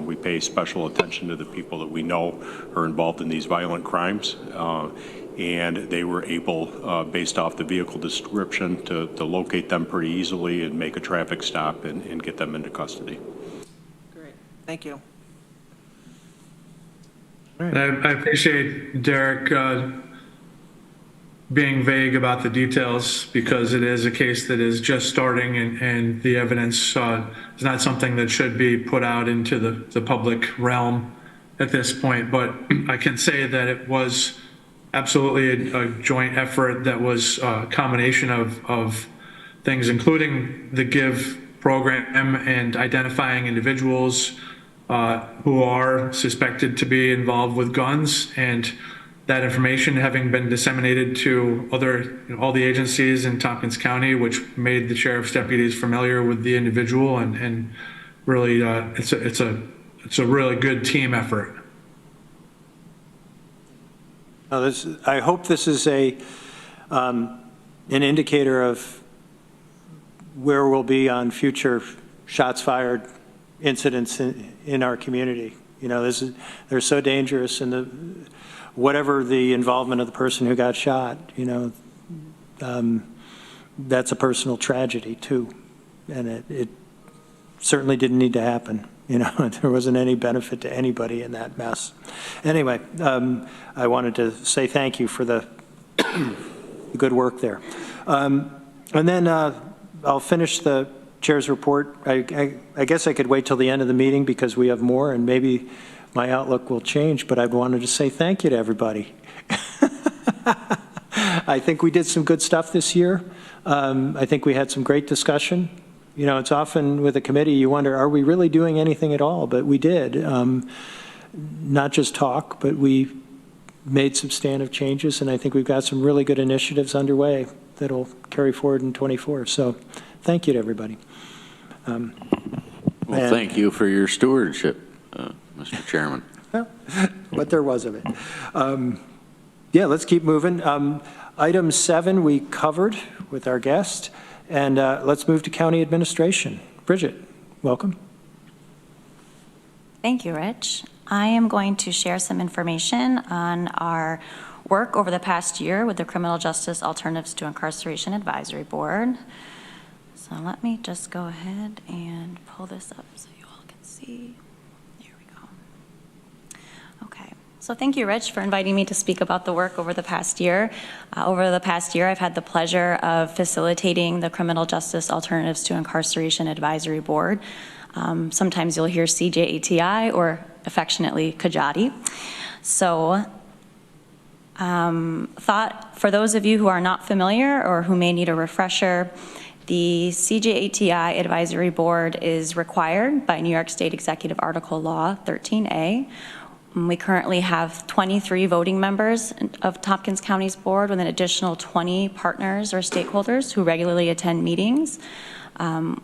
We pay special attention to the people that we know are involved in these violent crimes. And they were able, based off the vehicle description, to locate them pretty easily and make a traffic stop and get them into custody. Great, thank you. And I appreciate Derek being vague about the details, because it is a case that is just starting, and the evidence is not something that should be put out into the public realm at this point. But I can say that it was absolutely a joint effort that was a combination of things, including the GIVE program and identifying individuals who are suspected to be involved with guns, and that information having been disseminated to all the agencies in Tompkins County, which made the sheriff's deputies familiar with the individual, and really it's a really good team effort. I hope this is an indicator of where we'll be on future shots fired incidents in our community. You know, they're so dangerous, and whatever the involvement of the person who got shot, you know, that's a personal tragedy too, and it certainly didn't need to happen. You know, there wasn't any benefit to anybody in that mess. Anyway, I wanted to say thank you for the good work there. And then I'll finish the chair's report. I guess I could wait till the end of the meeting because we have more, and maybe my outlook will change, but I wanted to say thank you to everybody. I think we did some good stuff this year. I think we had some great discussion. You know, it's often with a committee, you wonder, are we really doing anything at all? But we did. Not just talk, but we made substantive changes, and I think we've got some really good initiatives underway that'll carry forward in '24. So thank you to everybody. Well, thank you for your stewardship, Mr. Chairman. Well, what there was of it. Yeah, let's keep moving. Item 7 we covered with our guest, and let's move to county administration. Bridget, welcome. Thank you, Rich. I am going to share some information on our work over the past year with the Criminal Justice Alternatives to Incarceration Advisory Board. So let me just go ahead and pull this up so you all can see. There we go. Okay. So thank you, Rich, for inviting me to speak about the work over the past year. Over the past year, I've had the pleasure of facilitating the Criminal Justice Alternatives to Incarceration Advisory Board. Sometimes you'll hear CJATI, or affectionately KJADI. So thought for those of you who are not familiar or who may need a refresher, the CJATI Advisory Board is required by New York State Executive Article Law 13A. We currently have 23 voting members of Tompkins County's board, with an additional 20 partners or stakeholders who regularly attend meetings.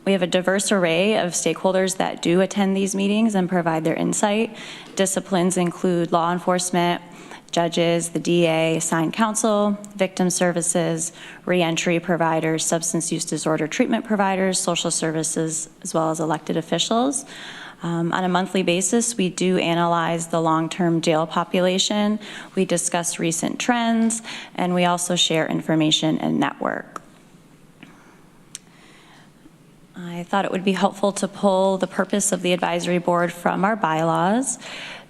We have a diverse array of stakeholders that do attend these meetings and provide their insight. Disciplines include law enforcement, judges, the DA, assigned counsel, victim services, reentry providers, substance use disorder treatment providers, social services, as well as elected officials. On a monthly basis, we do analyze the long-term jail population. We discuss recent trends, and we also share information and network. I thought it would be helpful to pull the purpose of the advisory board from our bylaws.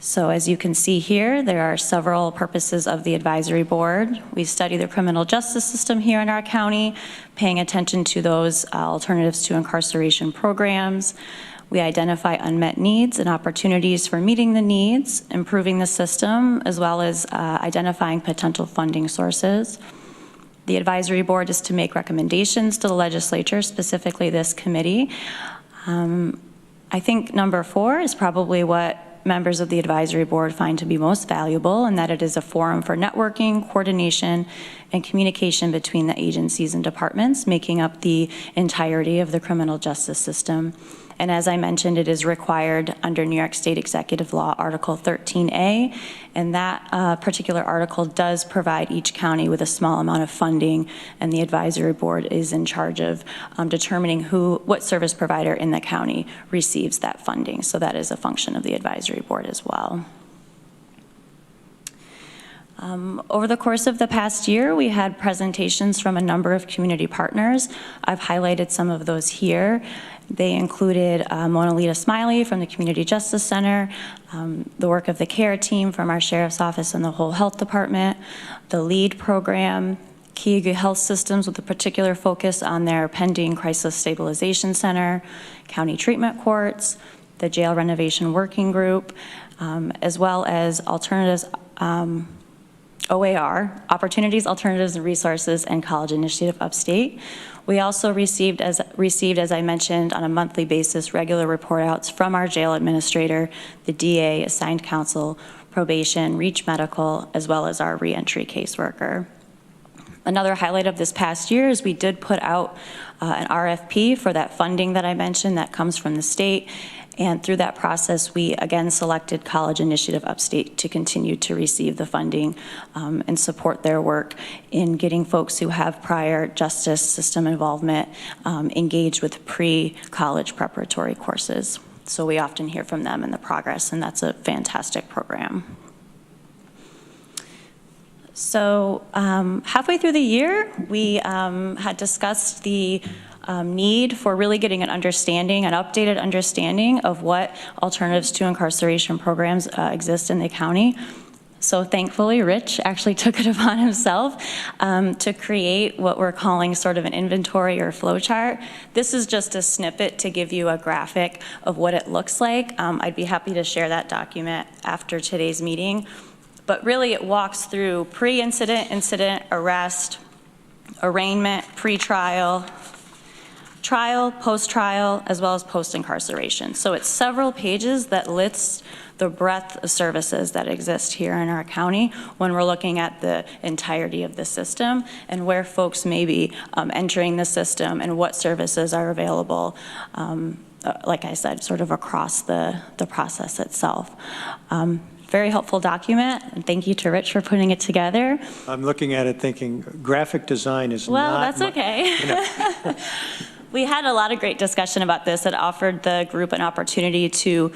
So as you can see here, there are several purposes of the advisory board. We study the criminal justice system here in our county, paying attention to those alternatives to incarceration programs. We identify unmet needs and opportunities for meeting the needs, improving the system, as well as identifying potential funding sources. The advisory board is to make recommendations to the legislature, specifically this committee. I think number 4 is probably what members of the advisory board find to be most valuable, and that it is a forum for networking, coordination, and communication between the agencies and departments making up the entirety of the criminal justice system. And as I mentioned, it is required under New York State Executive Law, Article 13A, and that particular article does provide each county with a small amount of funding, and the advisory board is in charge of determining what service provider in the county receives that funding. So that is a function of the advisory board as well. Over the course of the past year, we had presentations from a number of community partners. I've highlighted some of those here. They included Mona Lita Smiley from the Community Justice Center, the work of the CARE team from our Sheriff's Office and the whole health department, the LEAD program, Keaga Health Systems with a particular focus on their pending Crisis Stabilization Center, county treatment courts, the Jail Renovation Working Group, as well as alternatives, OAR, Opportunities, Alternatives, and Resources, and College Initiative Upstate. We also received, as I mentioned, on a monthly basis, regular report outs from our jail administrator, the DA, assigned counsel, probation, Reach Medical, as well as our reentry caseworker. Another highlight of this past year is we did put out an RFP for that funding that I mentioned that comes from the state. And through that process, we again selected College Initiative Upstate to continue to receive the funding and support their work in getting folks who have prior justice system involvement engaged with pre-college preparatory courses. So we often hear from them in the progress, and that's a fantastic program. So halfway through the year, we had discussed the need for really getting an understanding, an updated understanding of what alternatives to incarceration programs exist in the county. So thankfully, Rich actually took it upon himself to create what we're calling sort of an inventory or flow chart. This is just a snippet to give you a graphic of what it looks like. I'd be happy to share that document after today's meeting. But really it walks through pre-incident, incident, arrest, arraignment, pre-trial, trial, post-trial, as well as post-incarceration. So it's several pages that lists the breadth of services that exist here in our county when we're looking at the entirety of the system and where folks may be entering the system and what services are available, like I said, sort of across the process itself. Very helpful document, and thank you to Rich for putting it together. I'm looking at it thinking graphic design is well, not... Well, that's okay. You know. We had a lot of great discussion about this. It offered the group an opportunity to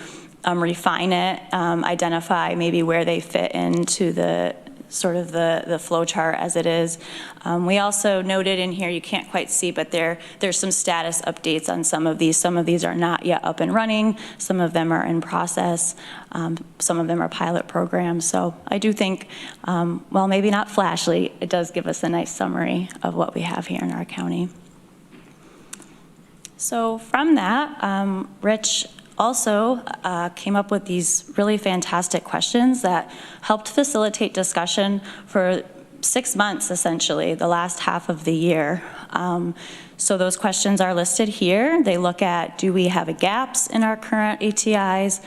refine it, identify maybe where they fit into the sort of the flow chart as it is. We also noted in here, you can't quite see, but there's some status updates on some of these. Some of these are not yet up and running. Some of them are in process. Some of them are pilot programs. So I do think, well, maybe not flashly, it does give us a nice summary of what we have here in our county. So from that, Rich also came up with these really fantastic questions that helped facilitate discussion for 6 months, essentially, the last half of the year. So those questions are listed here. They look at, do we have gaps in our current ATIs?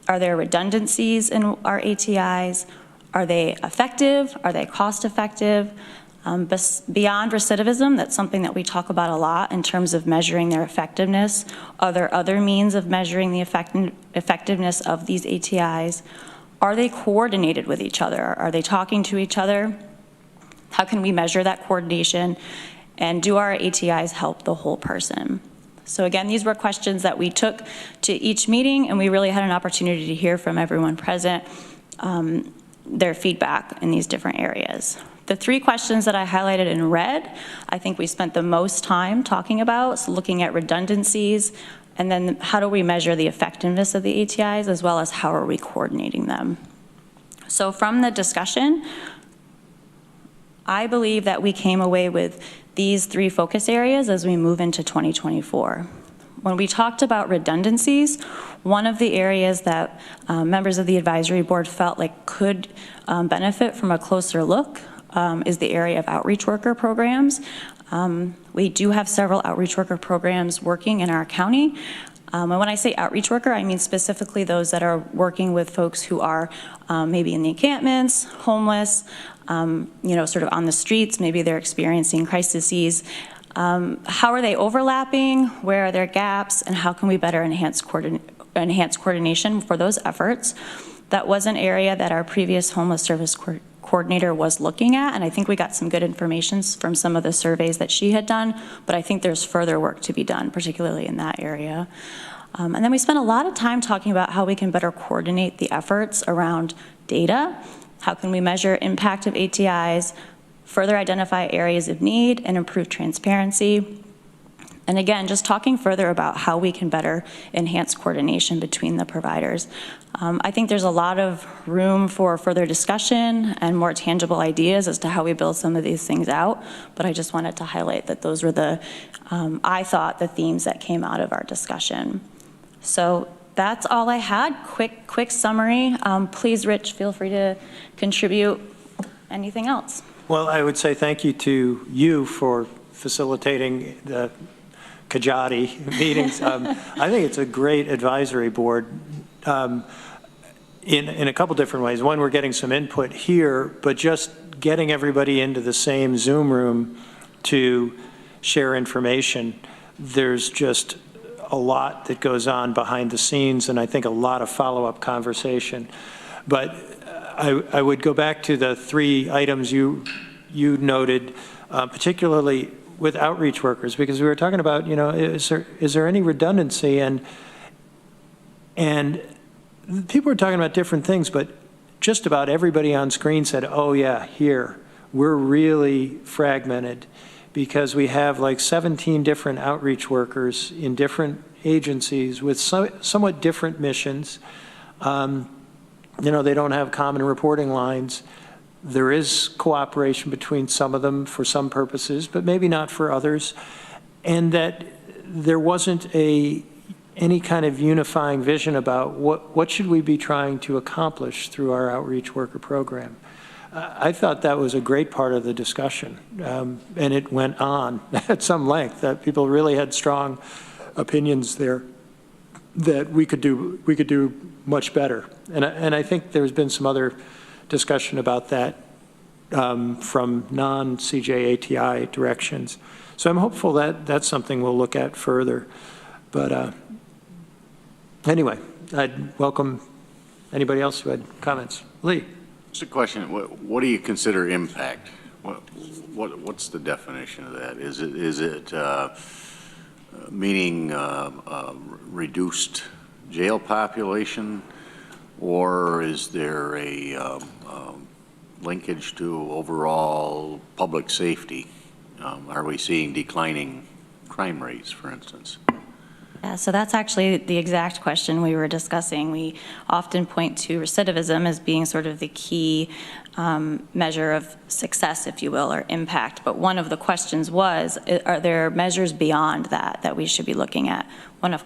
Are there redundancies in our ATIs? Are they effective? Are they cost effective? Beyond recidivism, that's something that we talk about a lot in terms of measuring their effectiveness. Are there other means of measuring the effectiveness of these ATIs? Are they coordinated with each other? Are they talking to each other? How can we measure that coordination? And do our ATIs help the whole person? So again, these were questions that we took to each meeting, and we really had an opportunity to hear from everyone present, their feedback in these different areas. The 3 questions that I highlighted in red, I think we spent the most time talking about, so looking at redundancies, and then how do we measure the effectiveness of the ATIs, as well as how are we coordinating them. So from the discussion, I believe that we came away with these 3 focus areas as we move into 2024. When we talked about redundancies, one of the areas that members of the advisory board felt like could benefit from a closer look is the area of outreach worker programs. We do have several outreach worker programs working in our county. And when I say outreach worker, I mean specifically those that are working with folks who are maybe in the encampments, homeless, you know, sort of on the streets, maybe they're experiencing crises. How are they overlapping? Where are their gaps? And how can we better enhance coordination for those efforts? That was an area that our previous homeless service coordinator was looking at, and I think we got some good information from some of the surveys that she had done, but I think there's further work to be done, particularly in that area. And then we spent a lot of time talking about how we can better coordinate the efforts around data How can we measure impact of ATIs, further identify areas of need, and improve transparency? And again, just talking further about how we can better enhance coordination between the providers. I think there's a lot of room for further discussion and more tangible ideas as to how we build some of these things out, but I just wanted to highlight that those were the, I thought, the themes that came out of our discussion. So that's all I had. Quick summary. Please, Rich, feel free to contribute anything else. Well, I would say thank you to you for facilitating the Kajati meetings. I think it's a great advisory board in a couple different ways. One, we're getting some input here, but just getting everybody into the same Zoom room to share information. There's just a lot that goes on behind the scenes, and I think a lot of follow-up conversation. But I would go back to the 3 items you noted, particularly with outreach workers, because we were talking about, you know, is there any redundancy? And people were talking about different things, but just about everybody on screen said, oh yeah, here, we're really fragmented because we have like 17 different outreach workers in different agencies with somewhat different missions. You know, they don't have common reporting lines. There is cooperation between some of them for some purposes, but maybe not for others. And that there wasn't any kind of unifying vision about what should we be trying to accomplish through our outreach worker program. I thought that was a great part of the discussion, and it went on at some length, that people really had strong opinions there that we could do much better. And I think there's been some other discussion about that from non-CJATI directions. So I'm hopeful that that's something we'll look at further. But anyway, I'd welcome anybody else who had comments. Lee. Just a question. What do you consider impact? What's the definition of that? Is it meaning reduced jail population, or is there a linkage to overall public safety? Are we seeing declining crime rates, for instance? Yeah, so that's actually the exact question we were discussing. We often point to recidivism as being sort of the key measure of success, if you will, or impact. But one of the questions was, are there measures beyond that we should be looking at? One of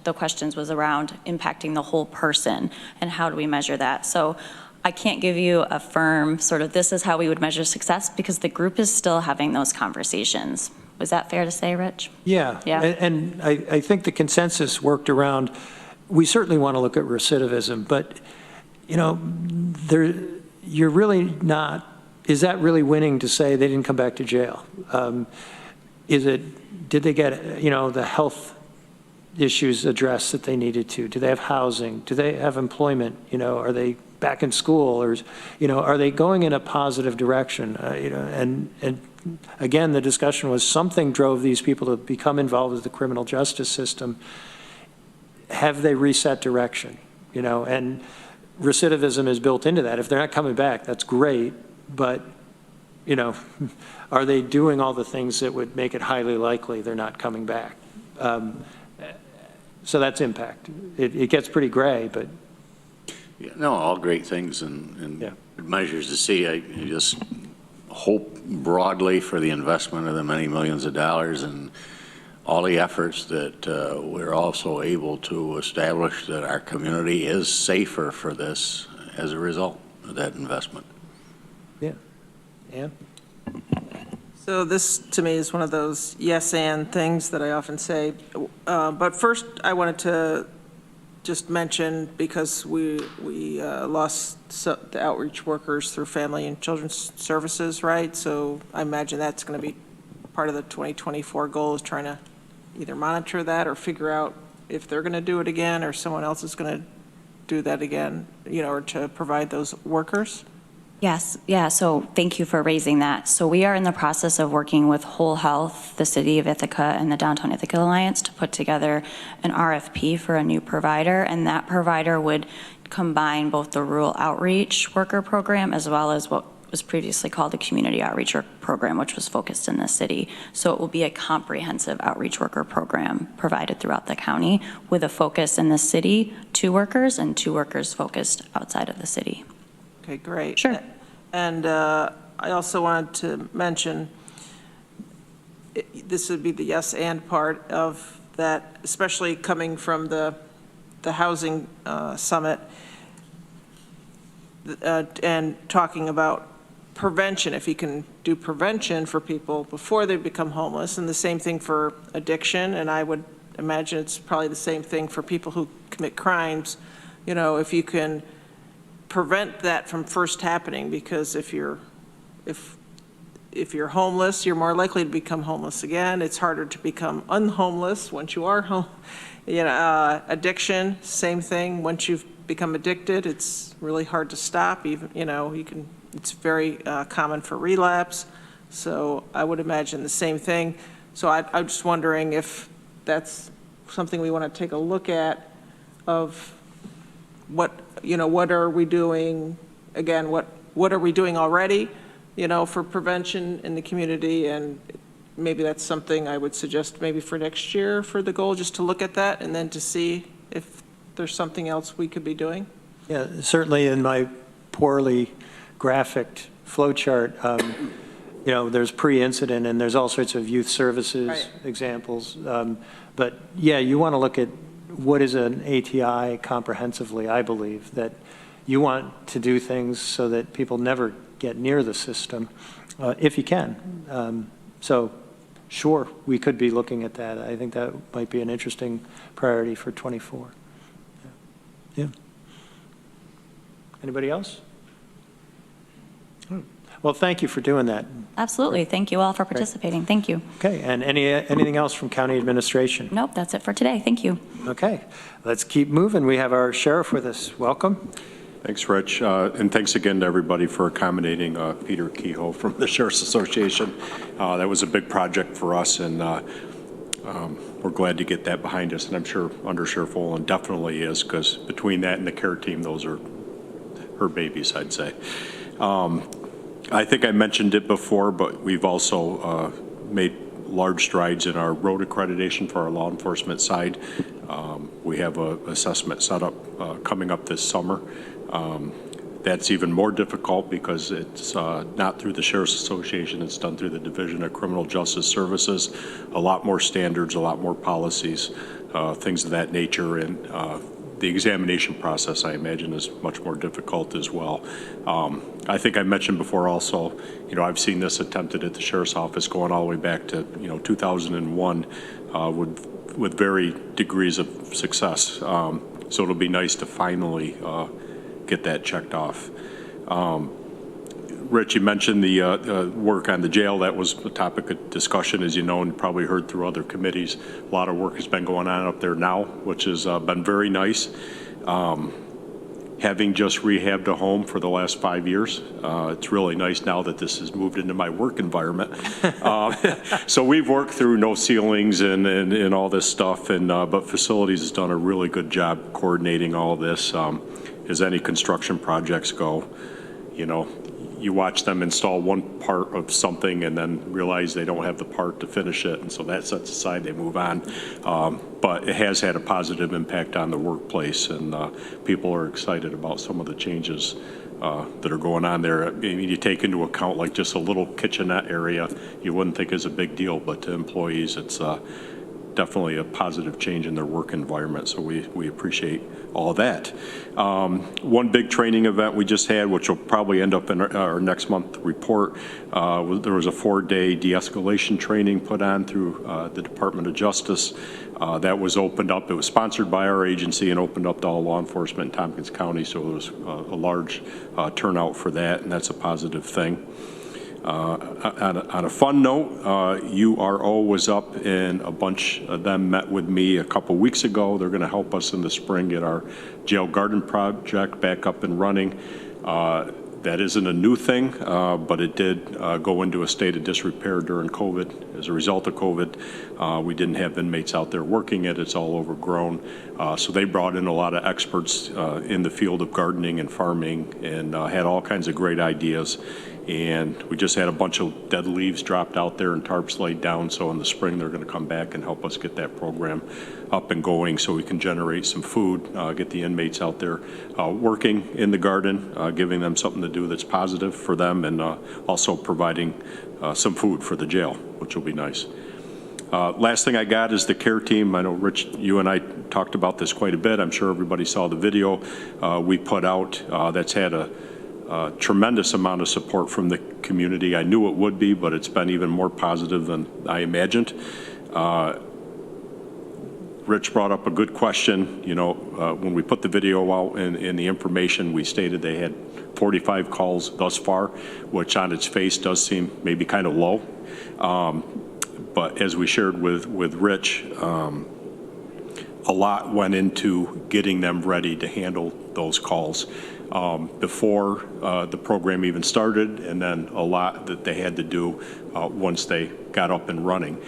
the questions was around impacting the whole person, and how do we measure that? So I can't give you a firm sort of this is how we would measure success, because the group is still having those conversations. Was that fair to say, Rich? Yeah. Yeah. And I think the consensus worked around, we certainly want to look at recidivism, but, you know, you're really not, is that really winning to say they didn't come back to jail? Did they get, you know, the health issues addressed that they needed to? Do they have housing? Do they have employment? You know, are they back in school, or, you know, are they going in a positive direction? You know, and again, the discussion was something drove these people to become involved with the criminal justice system. Have they reset direction? You know, and recidivism is built into that. If they're not coming back, that's great, but, you know, are they doing all the things that would make it highly likely they're not coming back? So that's impact. It gets pretty gray, but. Yeah, no, all great things and yeah, good measures to see. I just hope broadly for the investment of the many millions of dollars and all the efforts that we're also able to establish that our community is safer for this as a result of that investment. Yeah. Yeah. So this, to me, is one of those yes and things that I often say. But first, I wanted to just mention, because we lost the outreach workers through Family and Children's Services, right? So I imagine that's going to be part of the 2024 goal, is trying to either monitor that or figure out if they're going to do it again or someone else is going to do that again, you know, or to provide those workers. Yes, yeah, so thank you for raising that. So we are in the process of working with Whole Health, the City of Ithaca, and the Downtown Ithaca Alliance to put together an RFP for a new provider, and that provider would combine both the rural outreach worker program as well as what was previously called the community outreach program, which was focused in the city. So it will be a comprehensive outreach worker program provided throughout the county with a focus in the city, 2 workers, and 2 workers focused outside of the city. Okay, great. Sure. And I also wanted to mention, this would be the yes and part of that, especially coming from the housing summit and talking about prevention, if you can do prevention for people before they become homeless, and the same thing for addiction, and I would imagine it's probably the same thing for people who commit crimes, you know, if you can prevent that from first happening, because if you're homeless, you're more likely to become homeless again. It's harder to become unhomeless once you are home. You know, addiction, same thing. Once you've become addicted, it's really hard to stop. Even, you know, it's very common for relapse. So I would imagine the same thing. So I'm just wondering if that's something we want to take a look at, of what, you know, what are we doing, again, what are we doing already, you know, for prevention in the community, and maybe that's something I would suggest maybe for next year for the goal, just to look at that and then to see if there's something else we could be doing. Yeah, certainly in my poorly graphic flow chart, you know, there's pre-incident and there's all sorts of youth services examples. But yeah, you want to look at what is an ATI comprehensively. I believe that you want to do things so that people never get near the system, if you can. So sure, we could be looking at that. I think that might be an interesting priority for 24. Yeah. Anybody else? Well, thank you for doing that. Absolutely. Thank you all for participating. Thank you. Okay, and anything else from county administration? Nope, that's it for today. Thank you. Okay, let's keep moving. We have our sheriff with us. Welcome. Thanks, Rich, and thanks again to everybody for accommodating Peter Kehoe from the Sheriff's Association. That was a big project for us, and we're glad to get that behind us, and I'm sure Under Sheriff Olin definitely is, because between that and the care team, those are her babies, I'd say. I think I mentioned it before, but we've also made large strides in our road accreditation for our law enforcement side. We have an assessment set up coming up this summer. That's even more difficult because it's not through the Sheriff's Association, it's done through the Division of Criminal Justice Services. A lot more standards, a lot more policies, things of that nature, and the examination process, I imagine, is much more difficult as well. I think I mentioned before also, you know, I've seen this attempted at the Sheriff's Office going all the way back to, you know, 2001 with very degrees of success. So it'll be nice to finally get that checked off. Rich, you mentioned the work on the jail. That was a topic of discussion, as you know, and probably heard through other committees. A lot of work has been going on up there now, which has been very nice. Having just rehabbed a home for the last 5 years, it's really nice now that this has moved into my work environment. So we've worked through no ceilings and all this stuff, and but facilities has done a really good job coordinating all of this. As any construction projects go, you know, you watch them install one part of something and then realize they don't have the part to finish it, and so that sets aside, they move on. But it has had a positive impact on the workplace, and people are excited about some of the changes that are going on there. I mean, you take into account like just a little kitchenette area, you wouldn't think is a big deal, but to employees, it's definitely a positive change in their work environment, so we appreciate all that. One big training event we just had, which will probably end up in our next month report, there was a 4-day de-escalation training put on through the Department of Justice. That was opened up. It was sponsored by our agency and opened up to all law enforcement in Tompkins County, so there was a large turnout for that, and that's a positive thing. On a fun note, URO was up, and a bunch of them met with me a couple weeks ago. They're going to help us in the spring get our jail garden project back up and running. That isn't a new thing, but it did go into a state of disrepair during COVID. As a result of COVID, we didn't have inmates out there working it. It's all overgrown. So they brought in a lot of experts in the field of gardening and farming and had all kinds of great ideas. And we just had a bunch of dead leaves dropped out there and tarps laid down. So in the spring, they're going to come back and help us get that program up and going so we can generate some food, get the inmates out there working in the garden, giving them something to do that's positive for them, and also providing some food for the jail, which will be nice. Last thing I got is the care team. I know, Rich, you and I talked about this quite a bit. I'm sure everybody saw the video we put out. That's had a tremendous amount of support from the community. I knew it would be, but it's been even more positive than I imagined. Rich brought up a good question. You know, when we put the video out in the information, we stated they had 45 calls thus far, which on its face does seem maybe kind of low. But as we shared with Rich, a lot went into getting them ready to handle those calls before the program even started, and then a lot that they had to do once they got up and running.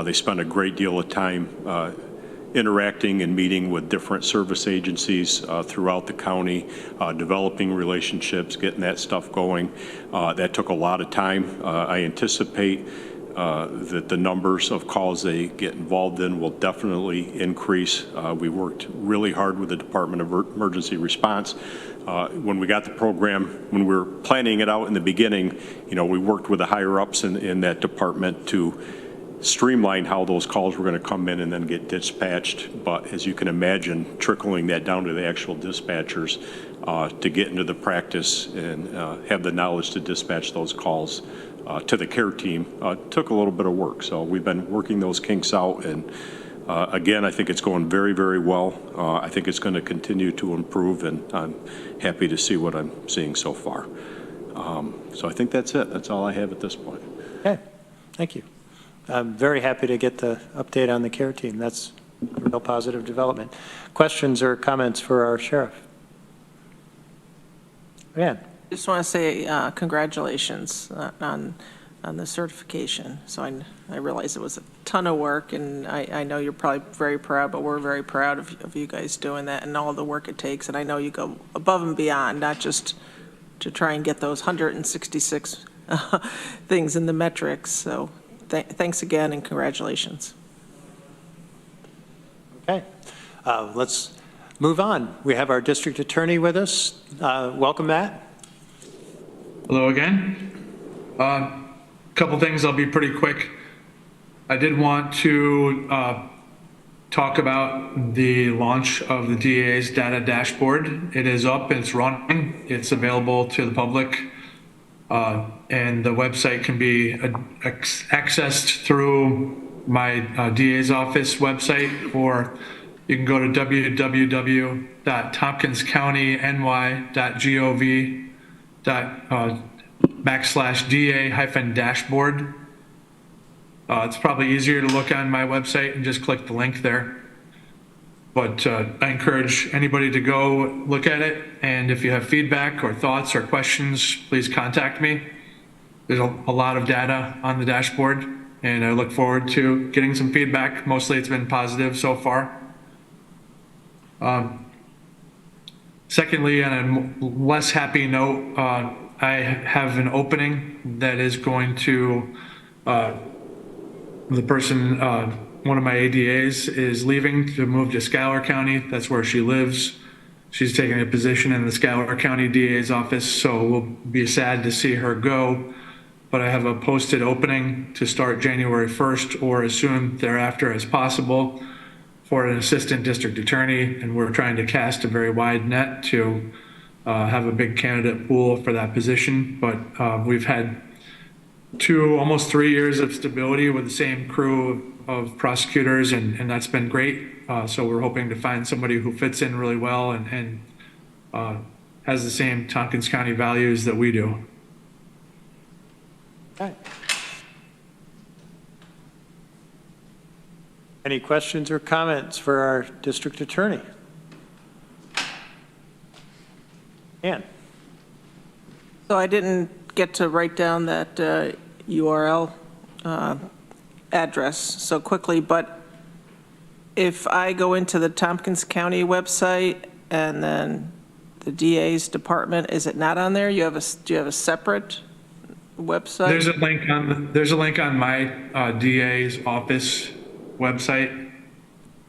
They spent a great deal of time interacting and meeting with different service agencies throughout the county, developing relationships, getting that stuff going. That took a lot of time. I anticipate that the numbers of calls they get involved in will definitely increase. We worked really hard with the Department of Emergency Response. When we got the program, when we were planning it out in the beginning, you know, we worked with the higher ups in that department to streamline how those calls were going to come in and then get dispatched. But as you can imagine, trickling that down to the actual dispatchers to get into the practice and have the knowledge to dispatch those calls to the care team took a little bit of work. So we've been working those kinks out, and again, I think it's going very, very well. I think it's going to continue to improve, and I'm happy to see what I'm seeing so far. So I think that's it. That's all I have at this point. Okay, thank you. I'm very happy to get the update on the care team. That's a real positive development. Questions or comments for our sheriff? Rand. Just want to say congratulations on the certification. So I realize it was a ton of work, and I know you're probably very proud, but we're very proud of you guys doing that and all the work it takes. And I know you go above and beyond, not just to try and get those 166 things in the metrics. So thanks again and congratulations. Okay, let's move on. We have our district attorney with us. Welcome, Matt. Hello again. Couple things, I'll be pretty quick. I did want to talk about the launch of the DA's data dashboard. It is up, it's running, it's available to the public, and the website can be accessed through my DA's office website, or you can go to www.tompkinscounty.ny.gov/DA-dashboard. It's probably easier to look on my website and just click the link there. But I encourage anybody to go look at it. And if you have feedback or thoughts or questions, please contact me. There's a lot of data on the dashboard, and I look forward to getting some feedback. Mostly it's been positive so far. Secondly, on a less happy note, I have an opening that is going to, the person, one of my ADAs is leaving to move to Schuyler County. That's where she lives. She's taking a position in the Schuyler County DA's office, so we'll be sad to see her go. But I have a posted opening to start January 1st or as soon thereafter as possible for an assistant district attorney, and we're trying to cast a very wide net to have a big candidate pool for that position. But we've had almost 3 years of stability with the same crew of prosecutors, and that's been great. So we're hoping to find somebody who fits in really well and has the same Tompkins County values that we do. Okay. Any questions or comments for our district attorney? Ann. So I didn't get to write down that URL address so quickly, but if I go into the Tompkins County website and then the DA's department, is it not on there? Do you have a separate website? There's a link on my DA's office website.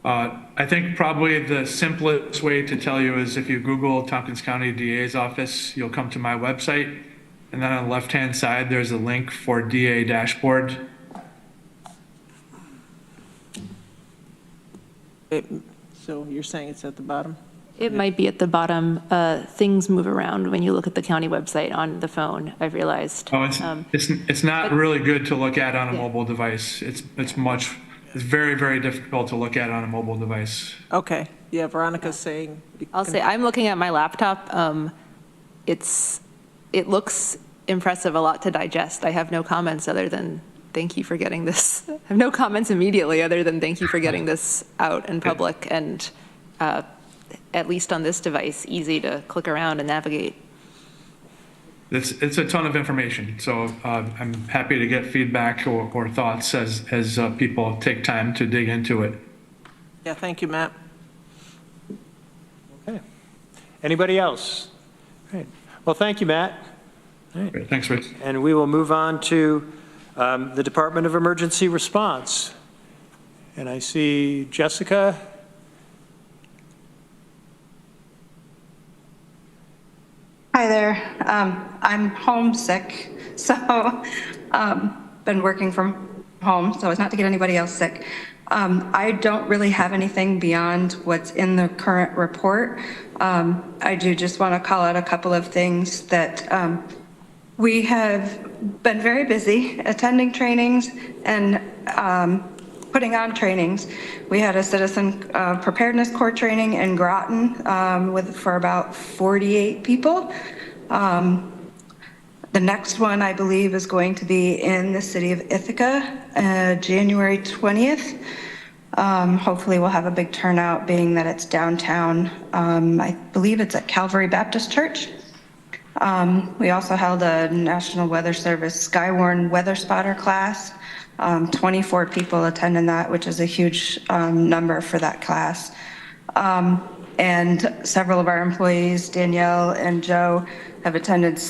I think probably the simplest way to tell you is if you Google Tompkins County DA's office, you'll come to my website. And then on the left-hand side, there's a link for DA dashboard. So you're saying it's at the bottom? It might be at the bottom. Things move around when you look at the county website on the phone, I've realized. Oh, it's not really good to look at on a mobile device. It's very, very difficult to look at on a mobile device. Okay. Yeah, Veronica's saying. I'll say, I'm looking at my laptop. It looks impressive, a lot to digest. I have no comments other than thank you for getting this. I have no comments immediately other than thank you for getting this out in public and at least on this device, easy to click around and navigate. It's a ton of information, so I'm happy to get feedback or thoughts as people take time to dig into it. Yeah, thank you, Matt. Okay. Anybody else? All right. Well, thank you, Matt. All right. Great. Thanks, Rich. And we will move on to the Department of Emergency Response. And I see Jessica. Hi there. I'm homesick, so been working from home, so as not to get anybody else sick. I don't really have anything beyond what's in the current report. I do just want to call out a couple of things that we have been very busy attending trainings and putting on trainings. We had a citizen preparedness corps training in Groton for about 48 people. The next one, I believe, is going to be in the city of Ithaca, January 20th. Hopefully we'll have a big turnout, being that it's downtown. I believe it's at Calvary Baptist Church. We also held a National Weather Service Skywarn Weather Spotter class. 24 people attended that, which is a huge number for that class. And several of our employees, Danielle and Joe, have attended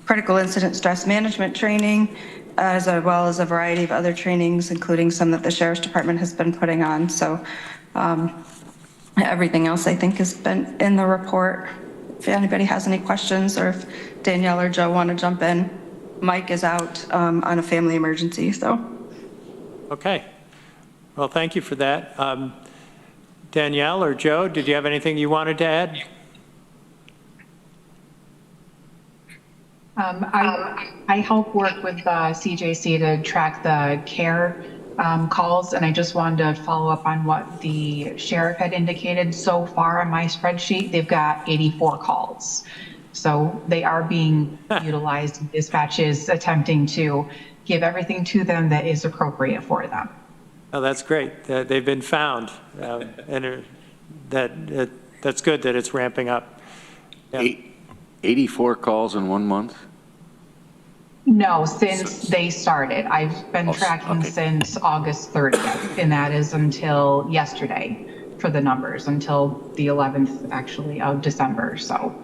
critical incident stress management training, as well as a variety of other trainings, including some that the Sheriff's Department has been putting on. So everything else, I think, has been in the report. If anybody has any questions, or if Danielle or Joe want to jump in. Mike is out on a family emergency, so. Okay. Well, thank you for that. Danielle or Joe, did you have anything you wanted to add? I help work with CJC to track the care calls, and I just wanted to follow up on what the sheriff had indicated. So far on my spreadsheet, they've got 84 calls. So they are being utilized. Dispatch is attempting to give everything to them that is appropriate for them. Oh, that's great. They've been found, and that's good that it's ramping up. Yeah. 84 calls in 1 month? No, since they started. I've been tracking since August 30th, and that is until yesterday for the numbers, until the 11th, actually, of December, so.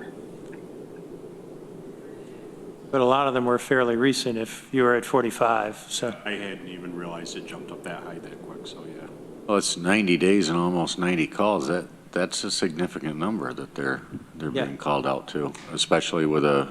But a lot of them were fairly recent if you were at 45, so. I hadn't even realized it jumped up that high that quick, so yeah. Well, it's 90 days and almost 90 calls. That's a significant number that they're being called out to, especially with a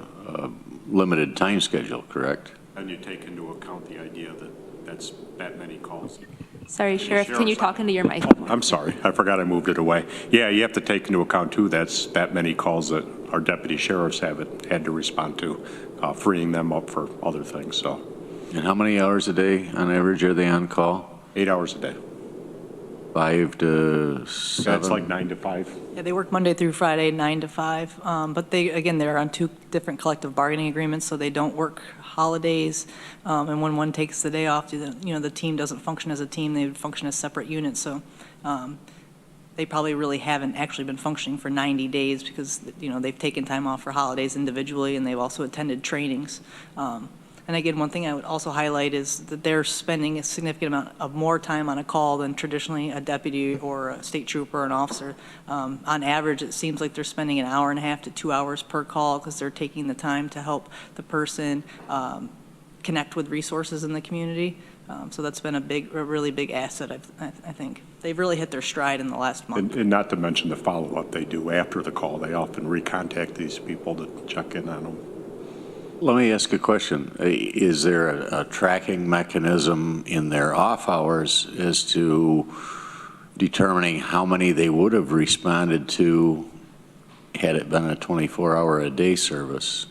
limited time schedule, correct? And you take into account the idea that that's that many calls. Sorry, Sheriff, can you talk into your mic? I'm sorry, I forgot I moved it away. Yeah, you have to take into account too, that's that many calls that our deputy sheriffs had to respond to, freeing them up for other things, so. And how many hours a day on average are they on call? 8 hours a day. 5 to 7? That's like 9 to 5. Yeah, they work Monday through Friday, 9 to 5. But they're on 2 different collective bargaining agreements, so they don't work holidays. And when one takes the day off, the team doesn't function as a team, they function as separate units. So they probably really haven't actually been functioning for 90 days because, you know, they've taken time off for holidays individually, and they've also attended trainings. And again, one thing I would also highlight is that they're spending a significant amount of more time on a call than traditionally a deputy or a state trooper or an officer. On average, it seems like they're spending an hour and a half to 2 hours per call because they're taking the time to help the person connect with resources in the community. So that's been a really big asset, I think. They've really hit their stride in the last month. And not to mention the follow-up they do after the call. They often recontact these people to check in on them. Let me ask a question. Is there a tracking mechanism in their off hours as to determining how many they would have responded to had it been a 24-hour-a-day service?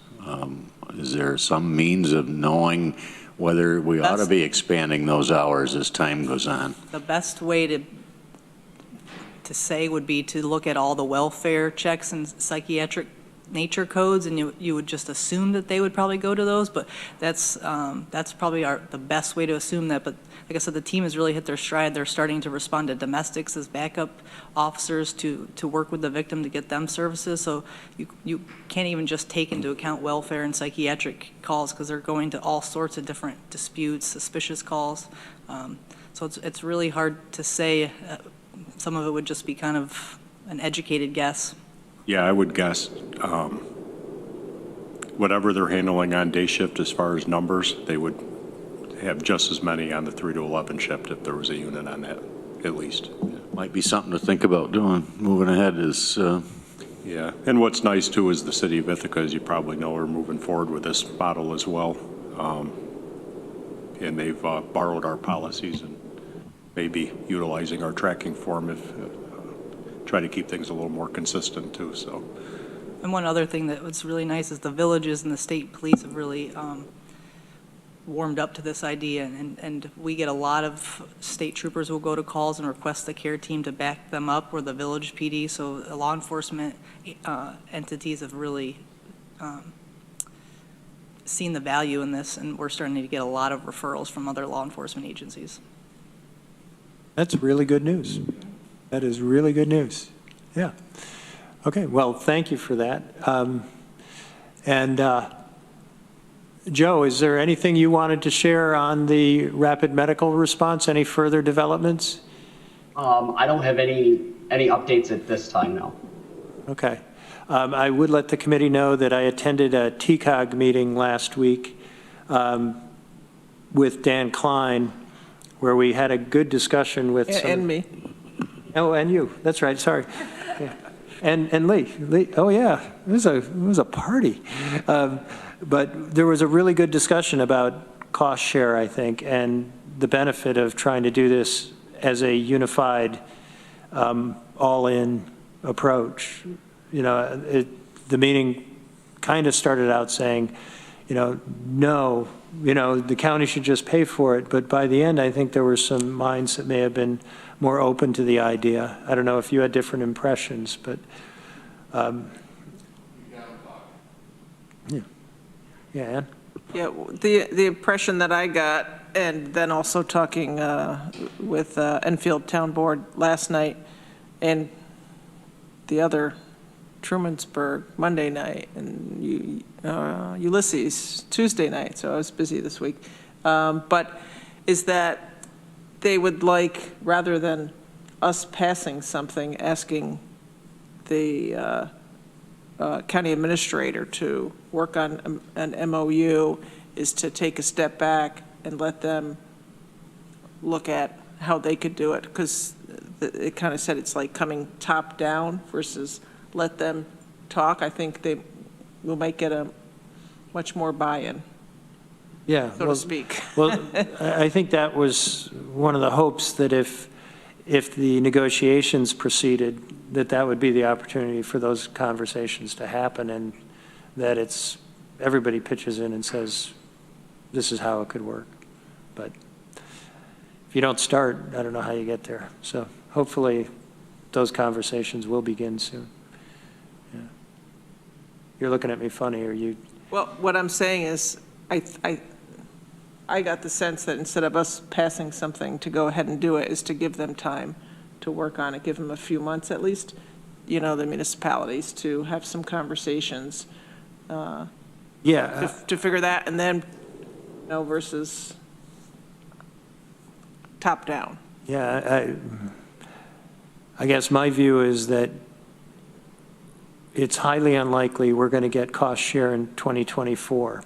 Is there some means of knowing whether we ought to be expanding those hours as time goes on? The best way to say would be to look at all the welfare checks and psychiatric nature codes, and you would just assume that they would probably go to those, but that's probably the best way to assume that. But like I said, the team has really hit their stride. They're starting to respond to domestics as backup officers to work with the victim to get them services. So you can't even just take into account welfare and psychiatric calls because they're going to all sorts of different disputes, suspicious calls. So it's really hard to say. Some of it would just be kind of an educated guess. Yeah, I would guess whatever they're handling on day shift as far as numbers, they would have just as many on the 3 to 11 shift if there was a unit on that, at least. Might be something to think about doing. Moving ahead is... Yeah, and what's nice too is the city of Ithaca, as you probably know, are moving forward with this model as well. And they've borrowed our policies and maybe utilizing our tracking form if try to keep things a little more consistent too. So, and one other thing that was really nice is the villages and the state police have really warmed up to this idea, and we get a lot of state troopers who will go to calls and request the care team to back them up, or the village PD. So law enforcement entities have really seen the value in this, and we're starting to get a lot of referrals from other law enforcement agencies. That's really good news. That is really good news. Yeah. Okay, well, thank you for that. Joe, is there anything you wanted to share on the rapid medical response? Any further developments? I don't have any updates at this time, no. Okay. I would let the committee know that I attended a TCOG meeting last week with Dan Klein, where we had a good discussion with and me. Oh, and you. That's right. Sorry. Yeah. And Lee. Oh, yeah. It was a party. But there was a really good discussion about cost share, I think, and the benefit of trying to do this as a unified, all-in approach. You know, the meeting kind of started out saying, no, the county should just pay for it. But by the end, I think there were some minds that may have been more open to the idea. I don't know if you had different impressions, but yeah, Ann? Yeah, the impression that I got, and then also talking with Enfield Town Board last night, and the other Trumansburg Monday night, and Ulysses Tuesday night, so I was busy this week, but is that they would like, rather than us passing something, asking the county administrator to work on an MOU, is to take a step back and let them look at how they could do it, because it kind of said it's like coming top down versus let them talk. I think we might get a much more buy-in. Yeah, so to speak. Well, I think that was one of the hopes, that if the negotiations proceeded, that would be the opportunity for those conversations to happen, and that everybody pitches in and says, this is how it could work. But if you don't start, I don't know how you get there. So hopefully those conversations will begin soon. Yeah. You're looking at me funny, or you? Well, what I'm saying is, I got the sense that instead of us passing something to go ahead and do it, is to give them time to work on it, give them a few months at least, you know, the municipalities to have some conversations to figure that, and then, you know, versus top down. Yeah, I guess my view is that it's highly unlikely we're going to get cost share in 2024.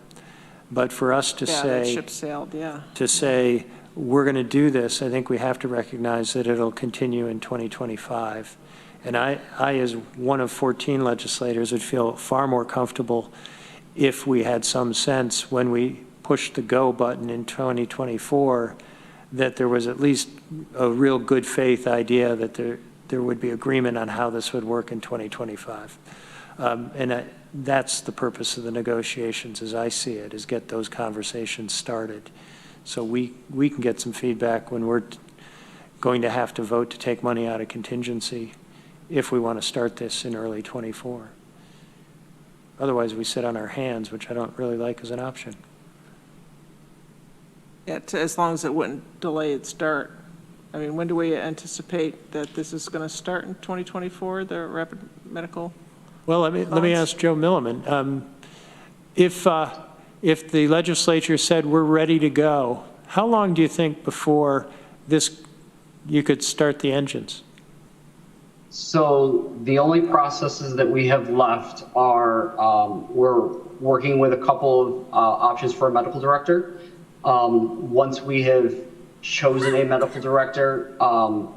But for us to That say, ship sailed, yeah. to say we're going to do this, I think we have to recognize that it'll continue in 2025. And I, as one of 14 legislators, would feel far more comfortable if we had some sense when we pushed the go button in 2024 that there was at least a real good faith idea that there would be agreement on how this would work in 2025. That's the purpose of the negotiations, as I see it, is get those conversations started. So we can get some feedback when we're going to have to vote to take money out of contingency if we want to start this in early 24. Otherwise, we sit on our hands, which I don't really like as an option. Yeah, as long as it wouldn't delay its start. I mean, when do we anticipate that this is going to start in 2024, the rapid medical? Well, let me ask Joe Milliman. If the legislature said we're ready to go, how long do you think before you could start the engines? So the only processes that we have left are we're working with a couple of options for a medical director. Once we have chosen a medical director,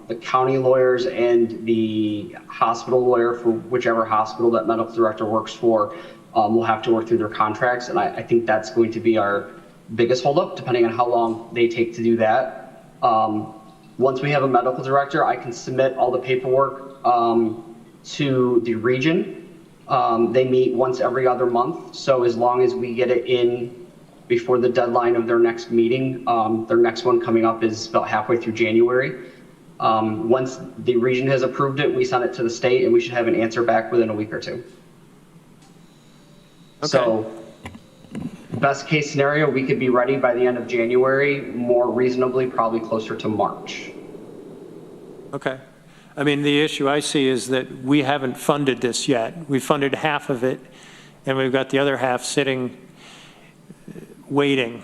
the county lawyers and the hospital lawyer for whichever hospital that medical director works for will have to work through their contracts. And I think that's going to be our biggest holdup, depending on how long they take to do that. Once we have a medical director, I can submit all the paperwork to the region. They meet once every other month. So as long as we get it in before the deadline of their next meeting, their next one coming up is about halfway through January. Once the region has approved it, we send it to the state and we should have an answer back within a week or two. Okay. So best case scenario, we could be ready by the end of January, more reasonably, probably closer to March. Okay. I mean, the issue I see is that we haven't funded this yet. We funded half of it, and we've got the other half sitting, waiting.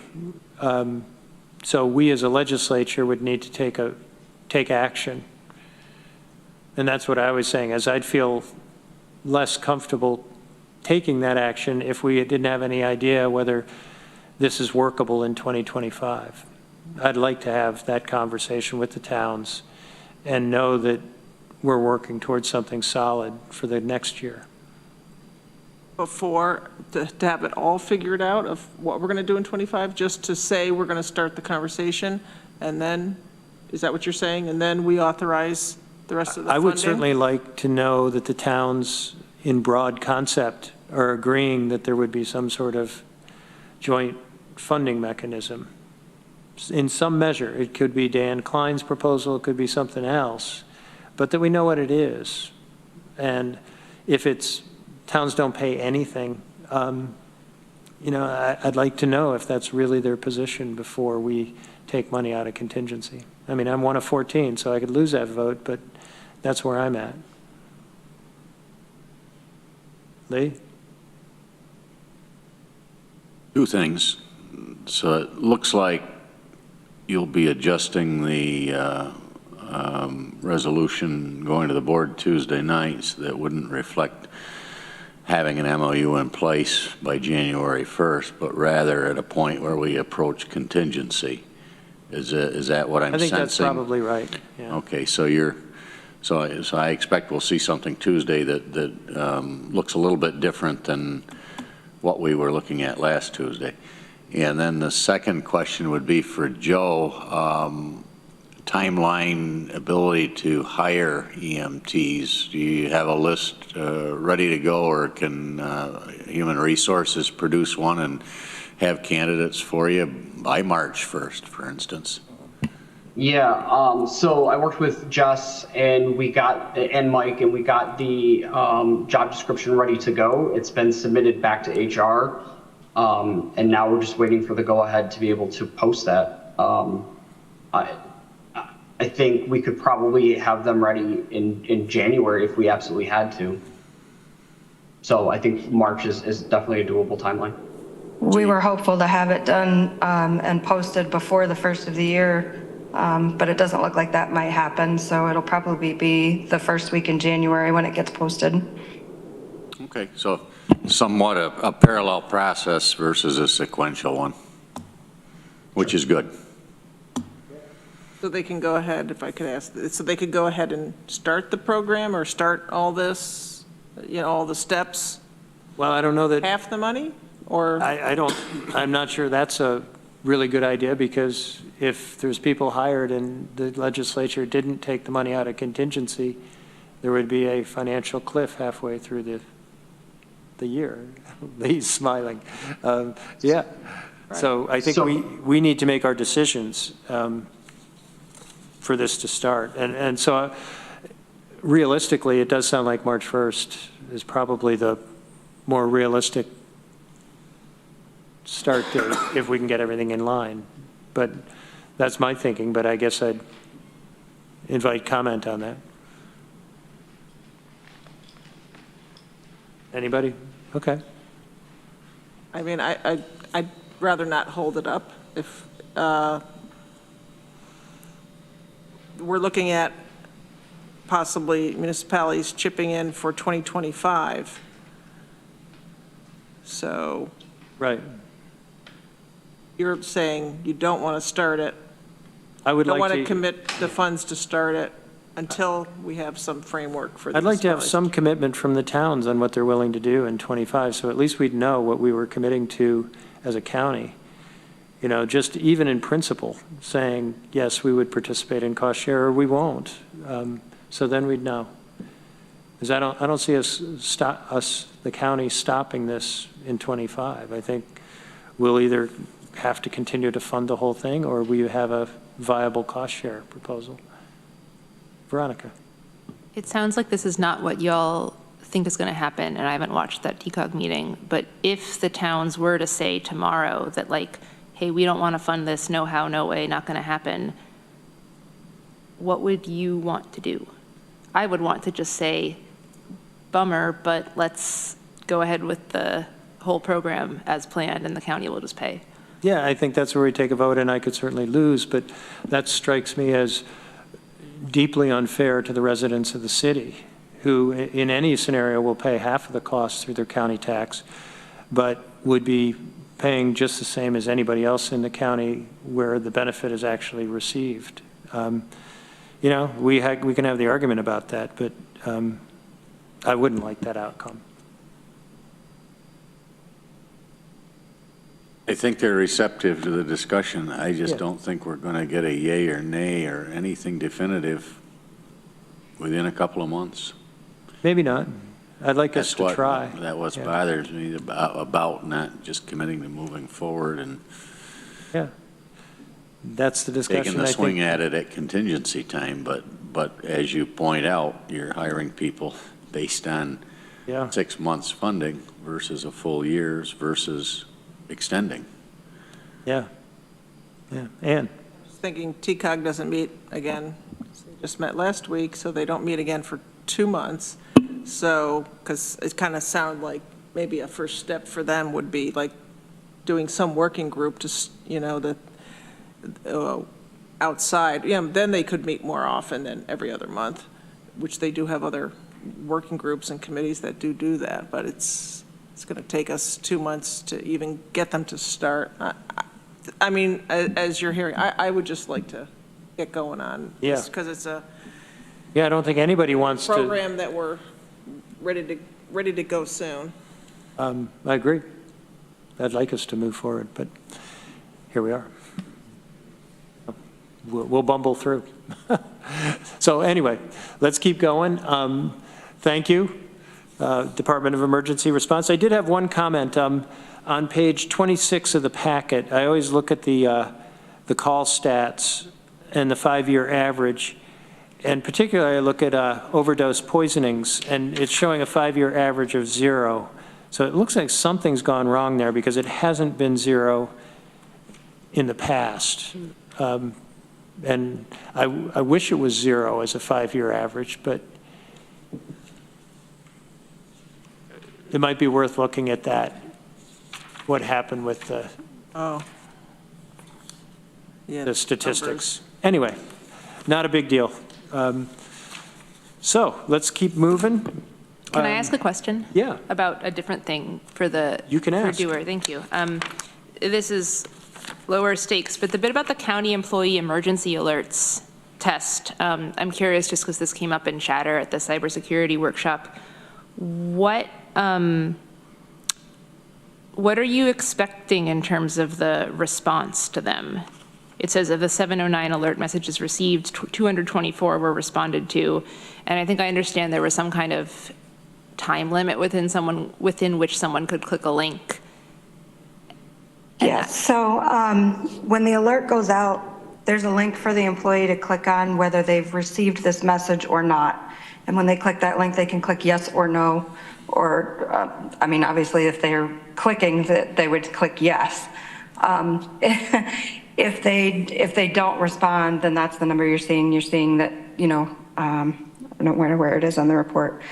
So we as a legislature would need to take action. And that's what I was saying, is I'd feel less comfortable taking that action if we didn't have any idea whether this is workable in 2025. I'd like to have that conversation with the towns and know that we're working towards something solid for the next year. Before, to have it all figured out of what we're going to do in 25, just to say we're going to start the conversation, and then, is that what you're saying? And then we authorize the rest of the funding? I would certainly like to know that the towns, in broad concept, are agreeing that there would be some sort of joint funding mechanism. In some measure, it could be Dan Klein's proposal, it could be something else, but that we know what it is. And if it's towns don't pay anything, you know, I'd like to know if that's really their position before we take money out of contingency. I mean, I'm one of 14, so I could lose that vote, but that's where I'm at. Lee? Two things. So it looks like you'll be adjusting the resolution going to the board Tuesday nights that wouldn't reflect having an MOU in place by January 1st, but rather at a point where we approach contingency. Is that what I'm sensing? I think that's probably right. Yeah. Okay, so I expect we'll see something Tuesday that looks a little bit different than what we were looking at last Tuesday. And then the second question would be for Joe, timeline, ability to hire EMTs. Do you have a list ready to go, or can Human Resources produce one and have candidates for you by March 1st, for instance? Yeah, so I worked with Jess and Mike, and we got the job description ready to go. It's been submitted back to HR, and now we're just waiting for the go-ahead to be able to post that. I think we could probably have them ready in January if we absolutely had to. So I think March is definitely a doable timeline. We were hopeful to have it done and posted before the first of the year, but it doesn't look like that might happen. So it'll probably be the first week in January when it gets posted. Okay, so somewhat a parallel process versus a sequential one, which is good. So they can go ahead, if I could ask, so they could go ahead and start the program or start all this, all the steps? Well, I don't know that. Half the money, or? I'm not sure that's a really good idea, because if there's people hired and the legislature didn't take the money out of contingency, there would be a financial cliff halfway through the year. He's smiling. Yeah. Right. So I think we need to make our decisions for this to start. And so realistically, it does sound like March 1st is probably the more realistic start date if we can get everything in line. But that's my thinking, but I guess I'd invite comment on that. Anybody? Okay. I mean, I'd rather not hold it up. If we're looking at possibly municipalities chipping in for 2025. So. Right. You're saying you don't want to start it. I would don't like want to commit the funds to start it until we have some framework for this. I'd like to have some commitment from the towns on what they're willing to do in 25, so at least we'd know what we were committing to as a county. Just even in principle, saying, yes, we would participate in cost share or we won't. So then we'd know. Because I don't see the county stopping this in 25. I think we'll either have to continue to fund the whole thing or we have a viable cost share proposal. Veronica. It sounds like this is not what y'all think is going to happen, and I haven't watched that TCOG meeting, but if the towns were to say tomorrow that, like, hey, we don't want to fund this, no how, no way, not going to happen, what would you want to do? I would want to just say, bummer, but let's go ahead with the whole program as planned and the county will just pay. Yeah, I think that's where we take a vote, and I could certainly lose, but that strikes me as deeply unfair to the residents of the city, who in any scenario will pay half of the cost through their county tax, but would be paying just the same as anybody else in the county where the benefit is actually received. We can have the argument about that, but I wouldn't like that outcome. I think they're receptive to the discussion. I just don't think we're going to get a yay or nay or anything definitive within a couple of months. Maybe not. I'd like us to try. That what bothers me about not just committing to moving forward and that's the discussion. Taking the swing at it at contingency time, but as you point out, you're hiring people based on 6 months funding versus a full year's versus extending. Yeah. Ann? Thinking TCOG doesn't meet again. They just met last week, so they don't meet again for 2 months. So, because it kind of sounded like maybe a first step for them would be like doing some working group to, outside. Then they could meet more often than every other month, which they do have other working groups and committees that do that. But it's going to take us 2 months to even get them to start. I mean, as you're hearing, I would just like to get going on this because it's a I don't think anybody wants program that we're ready to go soon. I agree. I'd like us to move forward, but here we are. We'll bumble through. So anyway, let's keep going. Thank you, Department of Emergency Response. I did have one comment. On page 26 of the packet, I always look at the call stats and the 5-year average. And particularly, I look at overdose poisonings, and it's showing a 5-year average of 0. So it looks like something's gone wrong there because it hasn't been 0 in the past. And I wish it was 0 as a 5-year average, but it might be worth looking at that, what happened with the statistics. Numbers. Anyway, not a big deal. So let's keep moving. Can I ask a question? Yeah. About a different thing for the You can ask. for doer? Thank you. This is lower stakes, but the bit about the county employee emergency alerts test, I'm curious just because this came up in chatter at the cybersecurity workshop. What are you expecting in terms of the response to them? It says of the 709 alert messages received, 224 were responded to, and I think I understand there was some kind of time limit within which someone could click a link. Yes, so when the alert goes out, there's a link for the employee to click on whether they've received this message or not. And when they click that link, they can click yes or no, or, I mean, obviously if they're clicking, they would click yes. If they don't respond, then that's the number you're seeing. You're seeing that, you know, I don't know where it is on the report.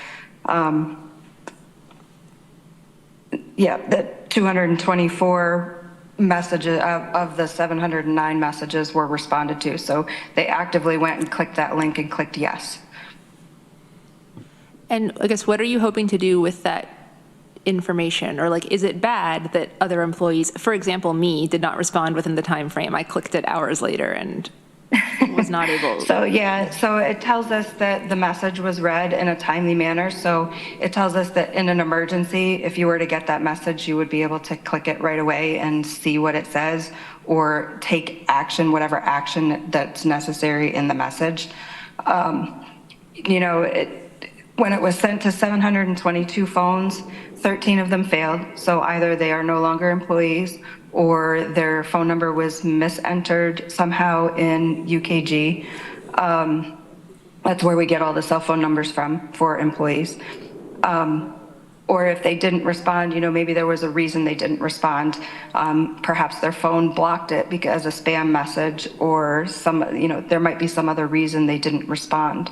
Yeah, that 224 messages of the 709 messages were responded to. So they actively went and clicked that link and clicked yes. And I guess, what are you hoping to do with that information? Or like, is it bad that other employees, for example, me, did not respond within the time frame? I clicked it hours later and was not able. So yeah, so it tells us that the message was read in a timely manner. So it tells us that in an emergency, if you were to get that message, you would be able to click it right away and see what it says, or take action, whatever action that's necessary in the message. You know, when it was sent to 722 phones, 13 of them failed. So either they are no longer employees, or their phone number was misentered somehow in UKG. That's where we get all the cell phone numbers from for employees. Or if they didn't respond, you know, maybe there was a reason they didn't respond. Perhaps their phone blocked it because a spam message, or some, you know, there might be some other reason they didn't respond.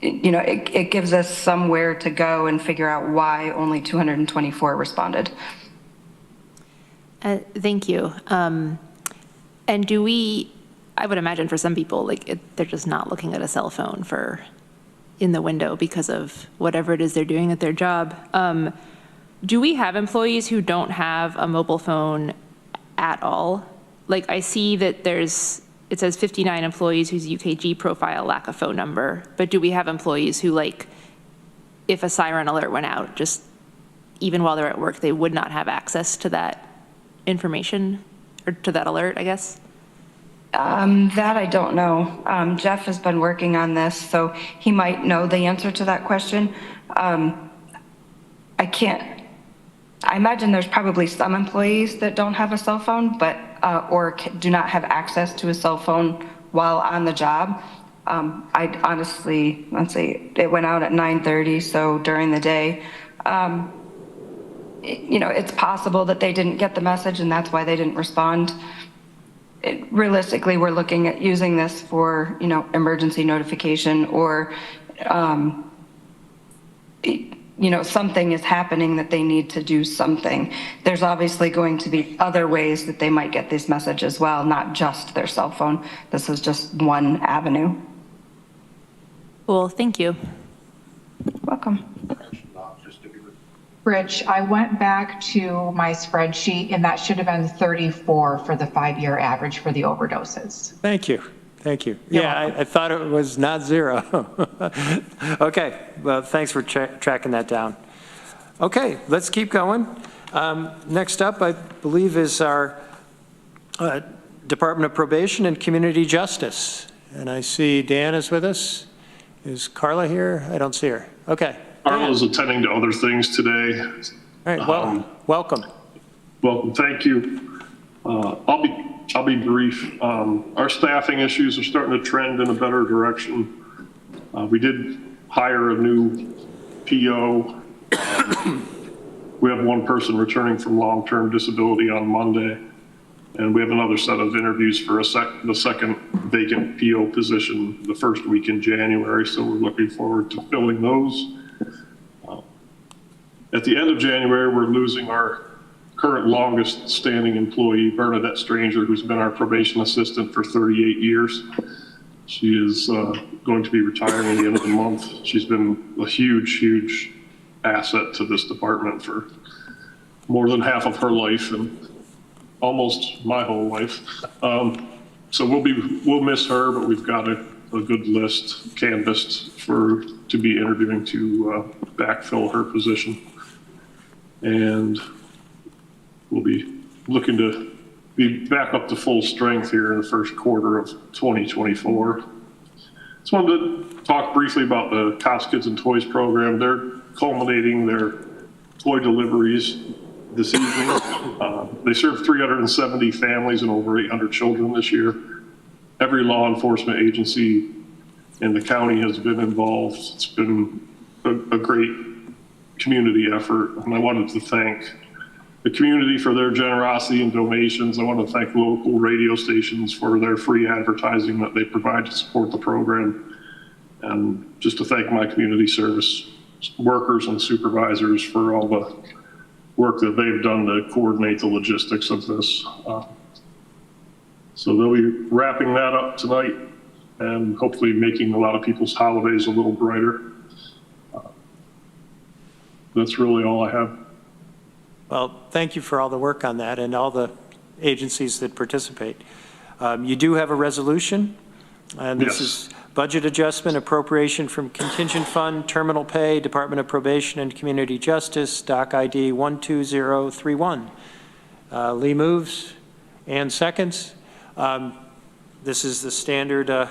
You know, it gives us somewhere to go and figure out why only 224 responded. Thank you. And do we, I would imagine for some people, like they're just not looking at a cell phone in the window because of whatever it is they're doing at their job. Do we have employees who don't have a mobile phone at all? Like, I see that it says 59 employees whose UKG profile lack a phone number, but do we have employees who, like, if a siren alert went out, just even while they're at work, they would not have access to that information, or to that alert, I guess? That I don't know. Jeff has been working on this, so he might know the answer to that question. I imagine there's probably some employees that don't have a cell phone, but or do not have access to a cell phone while on the job. I honestly, let's see, it went out at 9:30, so during the day. You know, it's possible that they didn't get the message and that's why they didn't respond. Realistically, we're looking at using this for, you know, emergency notification, or, you know, something is happening that they need to do something. There's obviously going to be other ways that they might get this message as well, not just their cell phone. This is just one avenue. Cool, thank you. Welcome. Rich, I went back to my spreadsheet, and that should have been 34 for the 5-year average for the overdoses. Thank you. Thank you. Yeah, I thought it was not 0. Okay, well, thanks for tracking that down. Okay, let's keep going. Next up, I believe, is our Department of Probation and Community Justice. And I see Dan is with us. Is Carla here? I don't see her. Okay. Carla's attending to other things today. All right, well, welcome. Welcome, thank you. I'll be brief. Our staffing issues are starting to trend in a better direction. We did hire a new PO. We have one person returning from long-term disability on Monday. And we have another set of interviews for the second vacant PO position the first week in January, so we're looking forward to filling those. At the end of January, we're losing our current longest standing employee, Bernadette Stranger, who's been our probation assistant for 38 years. She is going to be retiring at the end of the month. She's been a huge, huge asset to this department for more than half of her life and almost my whole life. So we'll miss her, but we've got a good list canvassed to be interviewing to backfill her position. And we'll be looking to be back up to full strength here in the first quarter of 2024. Just wanted to talk briefly about the Cops, Kids, and Toys program. They're culminating their toy deliveries this evening. They serve 370 families and over 800 children this year. Every law enforcement agency in the county has been involved. It's been a great community effort, and I wanted to thank the community for their generosity and donations. I want to thank local radio stations for their free advertising that they provide to support the program, and just to thank my community service workers and supervisors for all the work that they've done to coordinate the logistics of this. So they'll be wrapping that up tonight and hopefully making a lot of people's holidays a little brighter. That's really all I have. Well, thank you for all the work on that and all the agencies that participate. You do have a resolution, and this is budget adjustment appropriation from contingent fund, terminal pay, Department of Probation and Community Justice, doc ID 12031. Lee moves, Ann seconds. This is the standard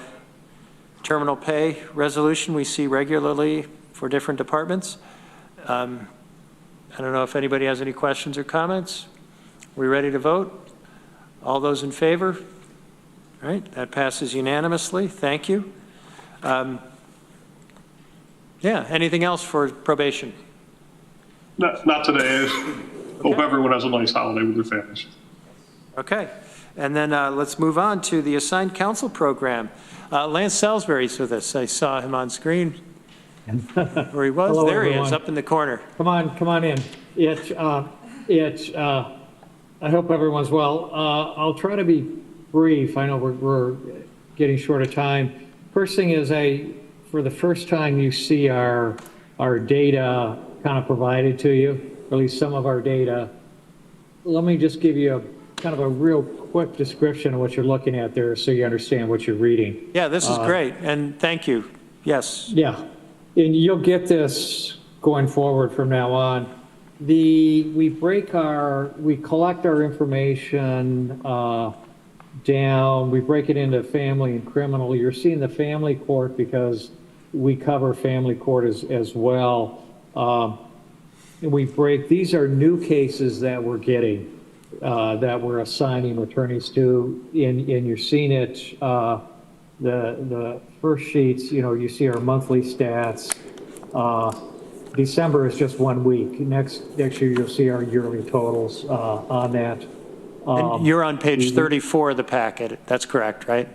terminal pay resolution we see regularly for different departments. I don't know if anybody has any questions or comments. We ready to vote? All those in favor? All right, that passes unanimously. Thank you. Yeah, anything else for probation? Not today. Hope everyone has a nice holiday with their families. Okay, and then let's move on to the assigned counsel program. Lance Salisbury's with us. I saw him on screen. Where he was? Hello, there everyone. He is, up in the corner. Come on in. I hope everyone's well. I'll try to be brief. I know we're getting short of time. First thing is, for the first time, you see our data kind of provided to you, or at least some of our data. Let me just give you kind of a real quick description of what you're looking at there, so you understand what you're reading. Yeah, this is great, and thank you. Yes. Yeah. And you'll get this going forward from now on. We collect our information down, we break it into family and criminal. You're seeing the family court because we cover family court as well. And these are new cases that we're getting, that we're assigning attorneys to, and you're seeing it, the first sheets, you see our monthly stats. December is just 1 week. Next year, you'll see our yearly totals on that. And you're on page 34 of the packet. That's correct, right?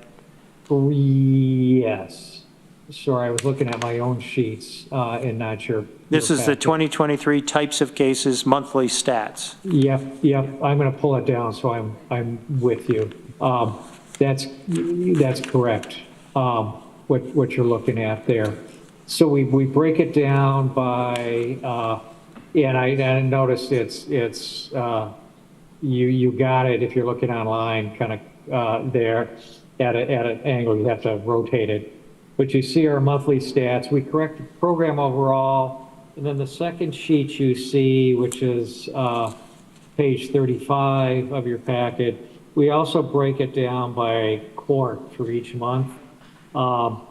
Yes. Sorry, I was looking at my own sheets and not your This is the 2023 types of cases monthly stats. Yep. I'm going to pull it down so I'm with you. That's correct. What you're looking at there. So we break it down by, and I noticed it's you got it if you're looking online, kind of there at an angle. You have to rotate it, but you see our monthly stats. We correct the program overall, and then the second sheet you see, which is page 35 of your packet. We also break it down by court for each month. So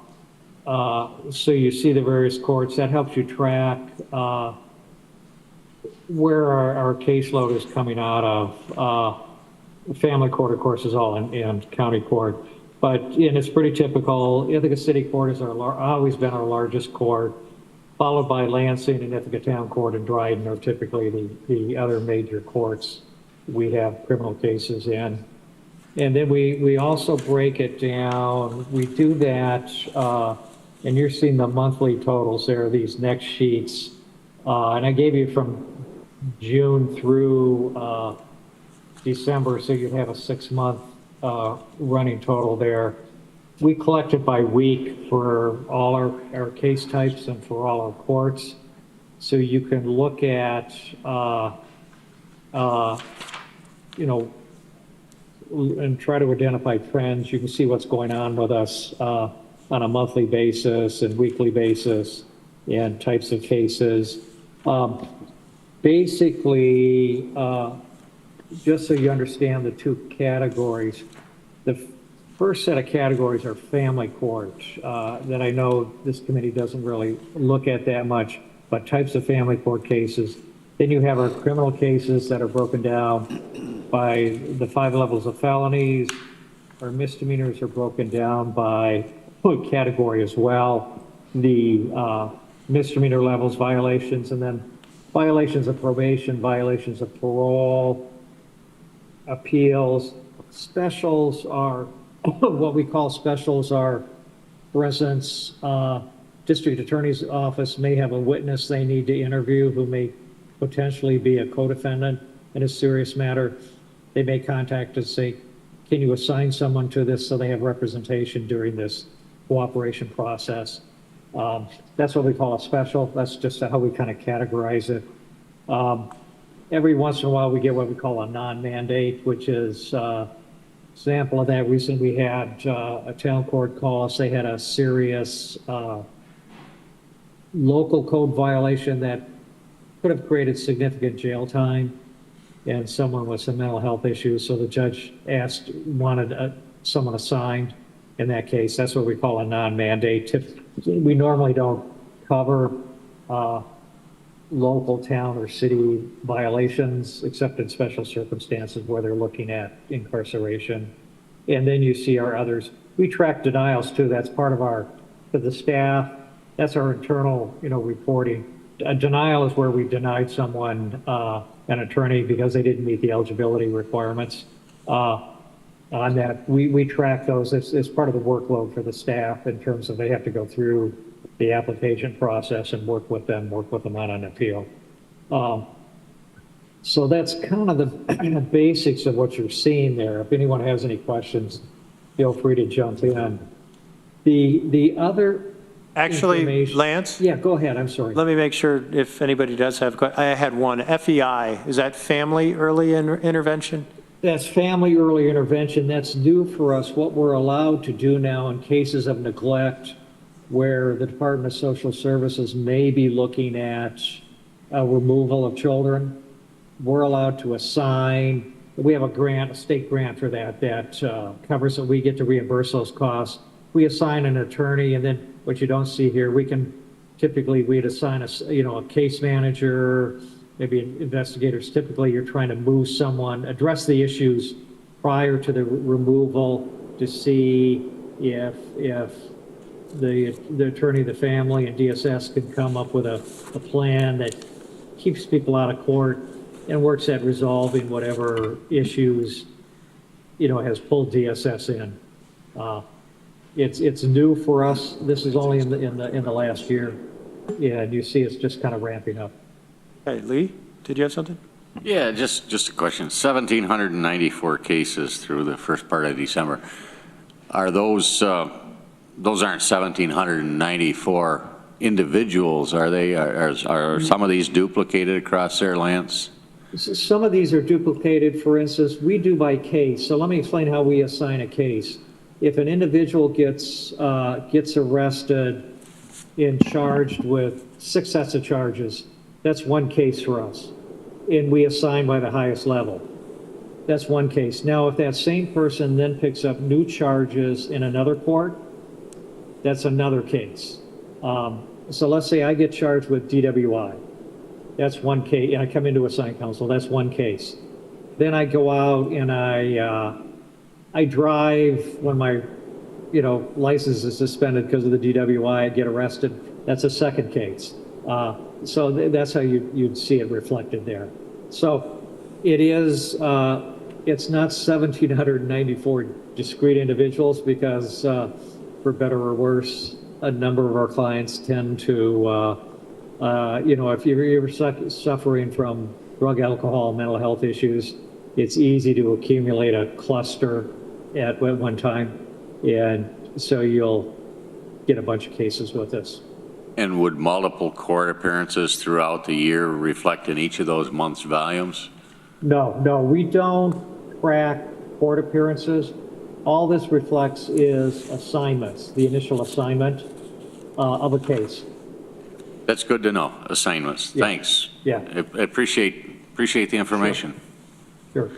you see the various courts. That helps you track where our caseload is coming out of. Family court, of course, is all in county court. And it's pretty typical. Ithaca City Court has always been our largest court, followed by Lansing and Ithaca Town Court and Dryden are typically the other major courts we have criminal cases in. And then we also break it down. We do that, and you're seeing the monthly totals there, these next sheets. And I gave you from June through December, so you'd have a 6-month running total there. We collect it by week for all our case types and for all our courts. So you can look at, you know, and try to identify trends. You can see what's going on with us on a monthly basis and weekly basis and types of cases. Basically, just so you understand the two categories, the first set of categories are family court that I know this committee doesn't really look at that much, but types of family court cases. Then you have our criminal cases that are broken down by the 5 levels of felonies. Our misdemeanors are broken down by category as well. The misdemeanor levels, violations, and then violations of probation, violations of parole, appeals. Specials are, what we call specials are, for instance, district attorney's office may have a witness they need to interview who may potentially be a co-defendant in a serious matter. They may contact us, say, can you assign someone to this so they have representation during this cooperation process? That's what we call a special. That's just how we kind of categorize it. Every once in a while we get what we call a non-mandate, which is example of that. Recently we had a town court call us. They had a serious local code violation that could have created significant jail time, and someone with some mental health issues. So the judge wanted someone assigned in that case. That's what we call a non-mandate. We normally don't cover local town or city violations, except in special circumstances where they're looking at incarceration. And then you see our others. We track denials too. That's part of for the staff, that's our internal, reporting. A denial is where we denied someone an attorney because they didn't meet the eligibility requirements. On that, we track those. It's part of the workload for the staff in terms of they have to go through the application process and work with them on an appeal. So that's kind of the basics of what you're seeing there. If anyone has any questions, feel free to jump in. The other Actually, Lance? Yeah, go ahead. I'm sorry. Let me make sure if anybody does have, I had one. FEI, is that family early intervention? That's family early intervention. That's new for us. What we're allowed to do now in cases of neglect where the Department of Social Services may be looking at removal of children, we're allowed to assign, we have a grant, a state grant for that covers it. We get to reimburse those costs. We assign an attorney, and then what you don't see here, we'd assign a case manager, maybe investigators. Typically, you're trying to move someone, address the issues prior to the removal to see if the attorney, the family, and DSS can come up with a plan that keeps people out of court and works at resolving whatever issues, has pulled DSS in. It's new for us. This is only in the last year. Yeah, and you see it's just kind of ramping up. Hey, Lee, did you have something? Yeah, just a question. 1,794 cases through the first part of December. Are those aren't 1,794 individuals, are they? Are some of these duplicated across there, Lance? Some of these are duplicated. For instance, we do by case. So let me explain how we assign a case. If an individual gets arrested and charged with 6 sets of charges, that's one case for us. And we assign by the highest level. That's one case. Now, if that same person then picks up new charges in another court, that's another case. So let's say I get charged with DWI. That's one case, and I come into assigned counsel, that's one case. Then I go out and I drive when my, license is suspended because of the DWI, I get arrested. That's a second case. So that's how you'd see it reflected there. So it is, it's not 1,794 discrete individuals because, for better or worse, a number of our clients tend to, if you're suffering from drug, alcohol, mental health issues, it's easy to accumulate a cluster at one time. And so you'll get a bunch of cases with this. And would multiple court appearances throughout the year reflect in each of those months' volumes? No, we don't track court appearances. All this reflects is assignments, the initial assignment of a case. That's good to know, assignments. Yeah. Thanks. Yeah. I appreciate the information. Sure.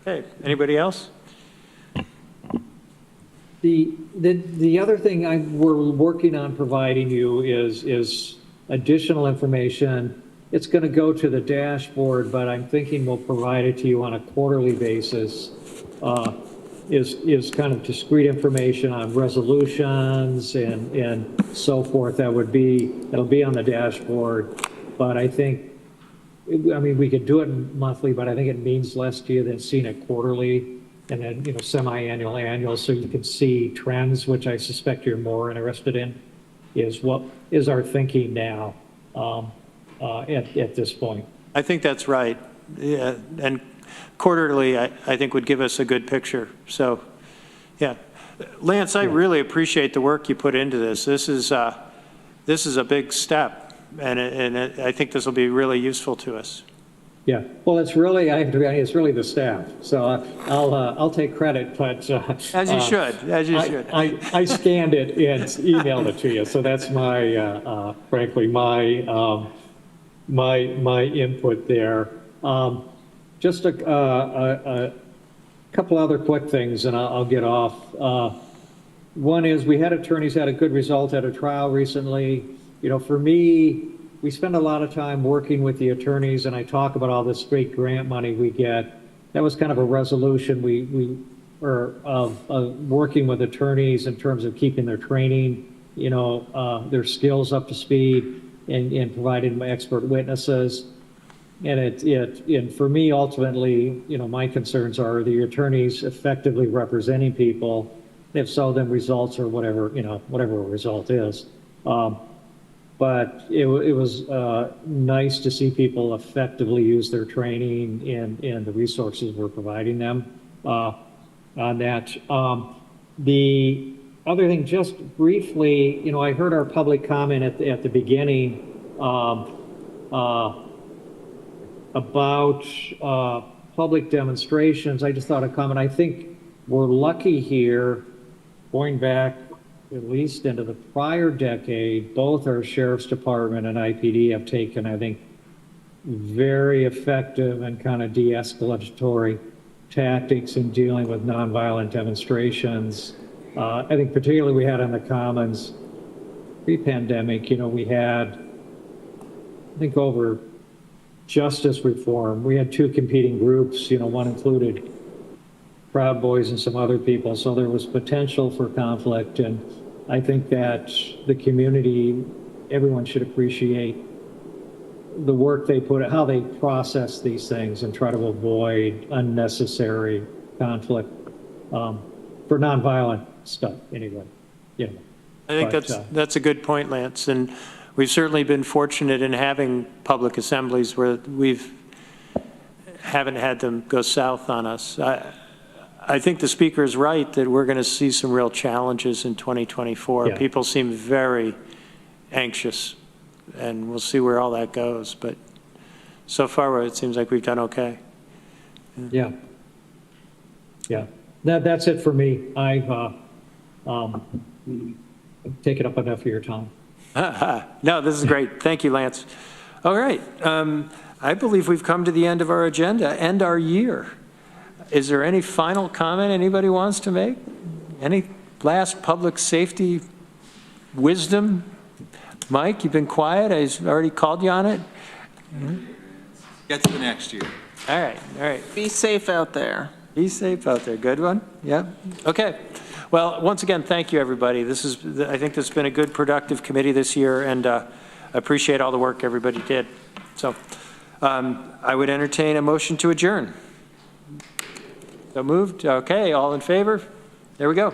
Okay, anybody else? The other thing we're working on providing you is additional information. It's going to go to the dashboard, but I'm thinking we'll provide it to you on a quarterly basis. Is kind of discrete information on resolutions and so forth. That'll be on the dashboard. But I think, we could do it monthly, but I think it means less to you than seeing it quarterly. And then, semi-annual, annual, so you can see trends, which I suspect you're more interested in, is what is our thinking now at this point. I think that's right. Yeah, and quarterly, I think would give us a good picture. So, yeah. Lance, I really appreciate the work you put into this. This is a big step, and I think this will be really useful to us. Yeah, well, it's really, I have to be honest, it's really the staff. So I'll take credit, but as you should. I scanned it and emailed it to you. So that's my, frankly, my input there. Just a couple other quick things, and I'll get off. One is we had attorneys had a good result at a trial recently. For me, we spend a lot of time working with the attorneys, and I talk about all this great grant money we get. That was kind of a resolution we were working with attorneys in terms of keeping their training, their skills up to speed, and providing expert witnesses. And for me, ultimately, my concerns are the attorneys effectively representing people. If so, then results or whatever a result is. But it was nice to see people effectively use their training and the resources we're providing them on that. The other thing, just briefly, I heard our public comment at the beginning about public demonstrations. I just thought a comment. I think we're lucky here, going back at least into the prior decade, both our Sheriff's Department and IPD have taken, I think, very effective and kind of de-escalatory tactics in dealing with nonviolent demonstrations. I think particularly we had on the Commons pre-pandemic, we had, I think, over justice reform. We had two competing groups, one included Proud Boys and some other people, so there was potential for conflict, and I think that the community, everyone should appreciate the work they put, how they process these things and try to avoid unnecessary conflict for nonviolent stuff anyway. I think that's a good point, Lance, and we've certainly been fortunate in having public assemblies where haven't had them go south on us. I think the speaker is right that we're going to see some real challenges in 2024. Yeah. People seem very anxious, and we'll see where all that goes. But so far, it seems like we've done okay. Yeah. That's it for me. I've taken up enough of your time. No, this is great. Thank you, Lance. All right. I believe we've come to the end of our agenda and our year. Is there any final comment anybody wants to make? Any last public safety wisdom? Mike, you've been quiet. I already called you on it. Get to the next year. All right. Be safe out there. Be safe out there. Good one. Yeah. Okay. Well, once again, thank you, everybody. I think this has been a good, productive committee this year, and I appreciate all the work everybody did. So I would entertain a motion to adjourn. So moved. Okay, all in favor? There we go.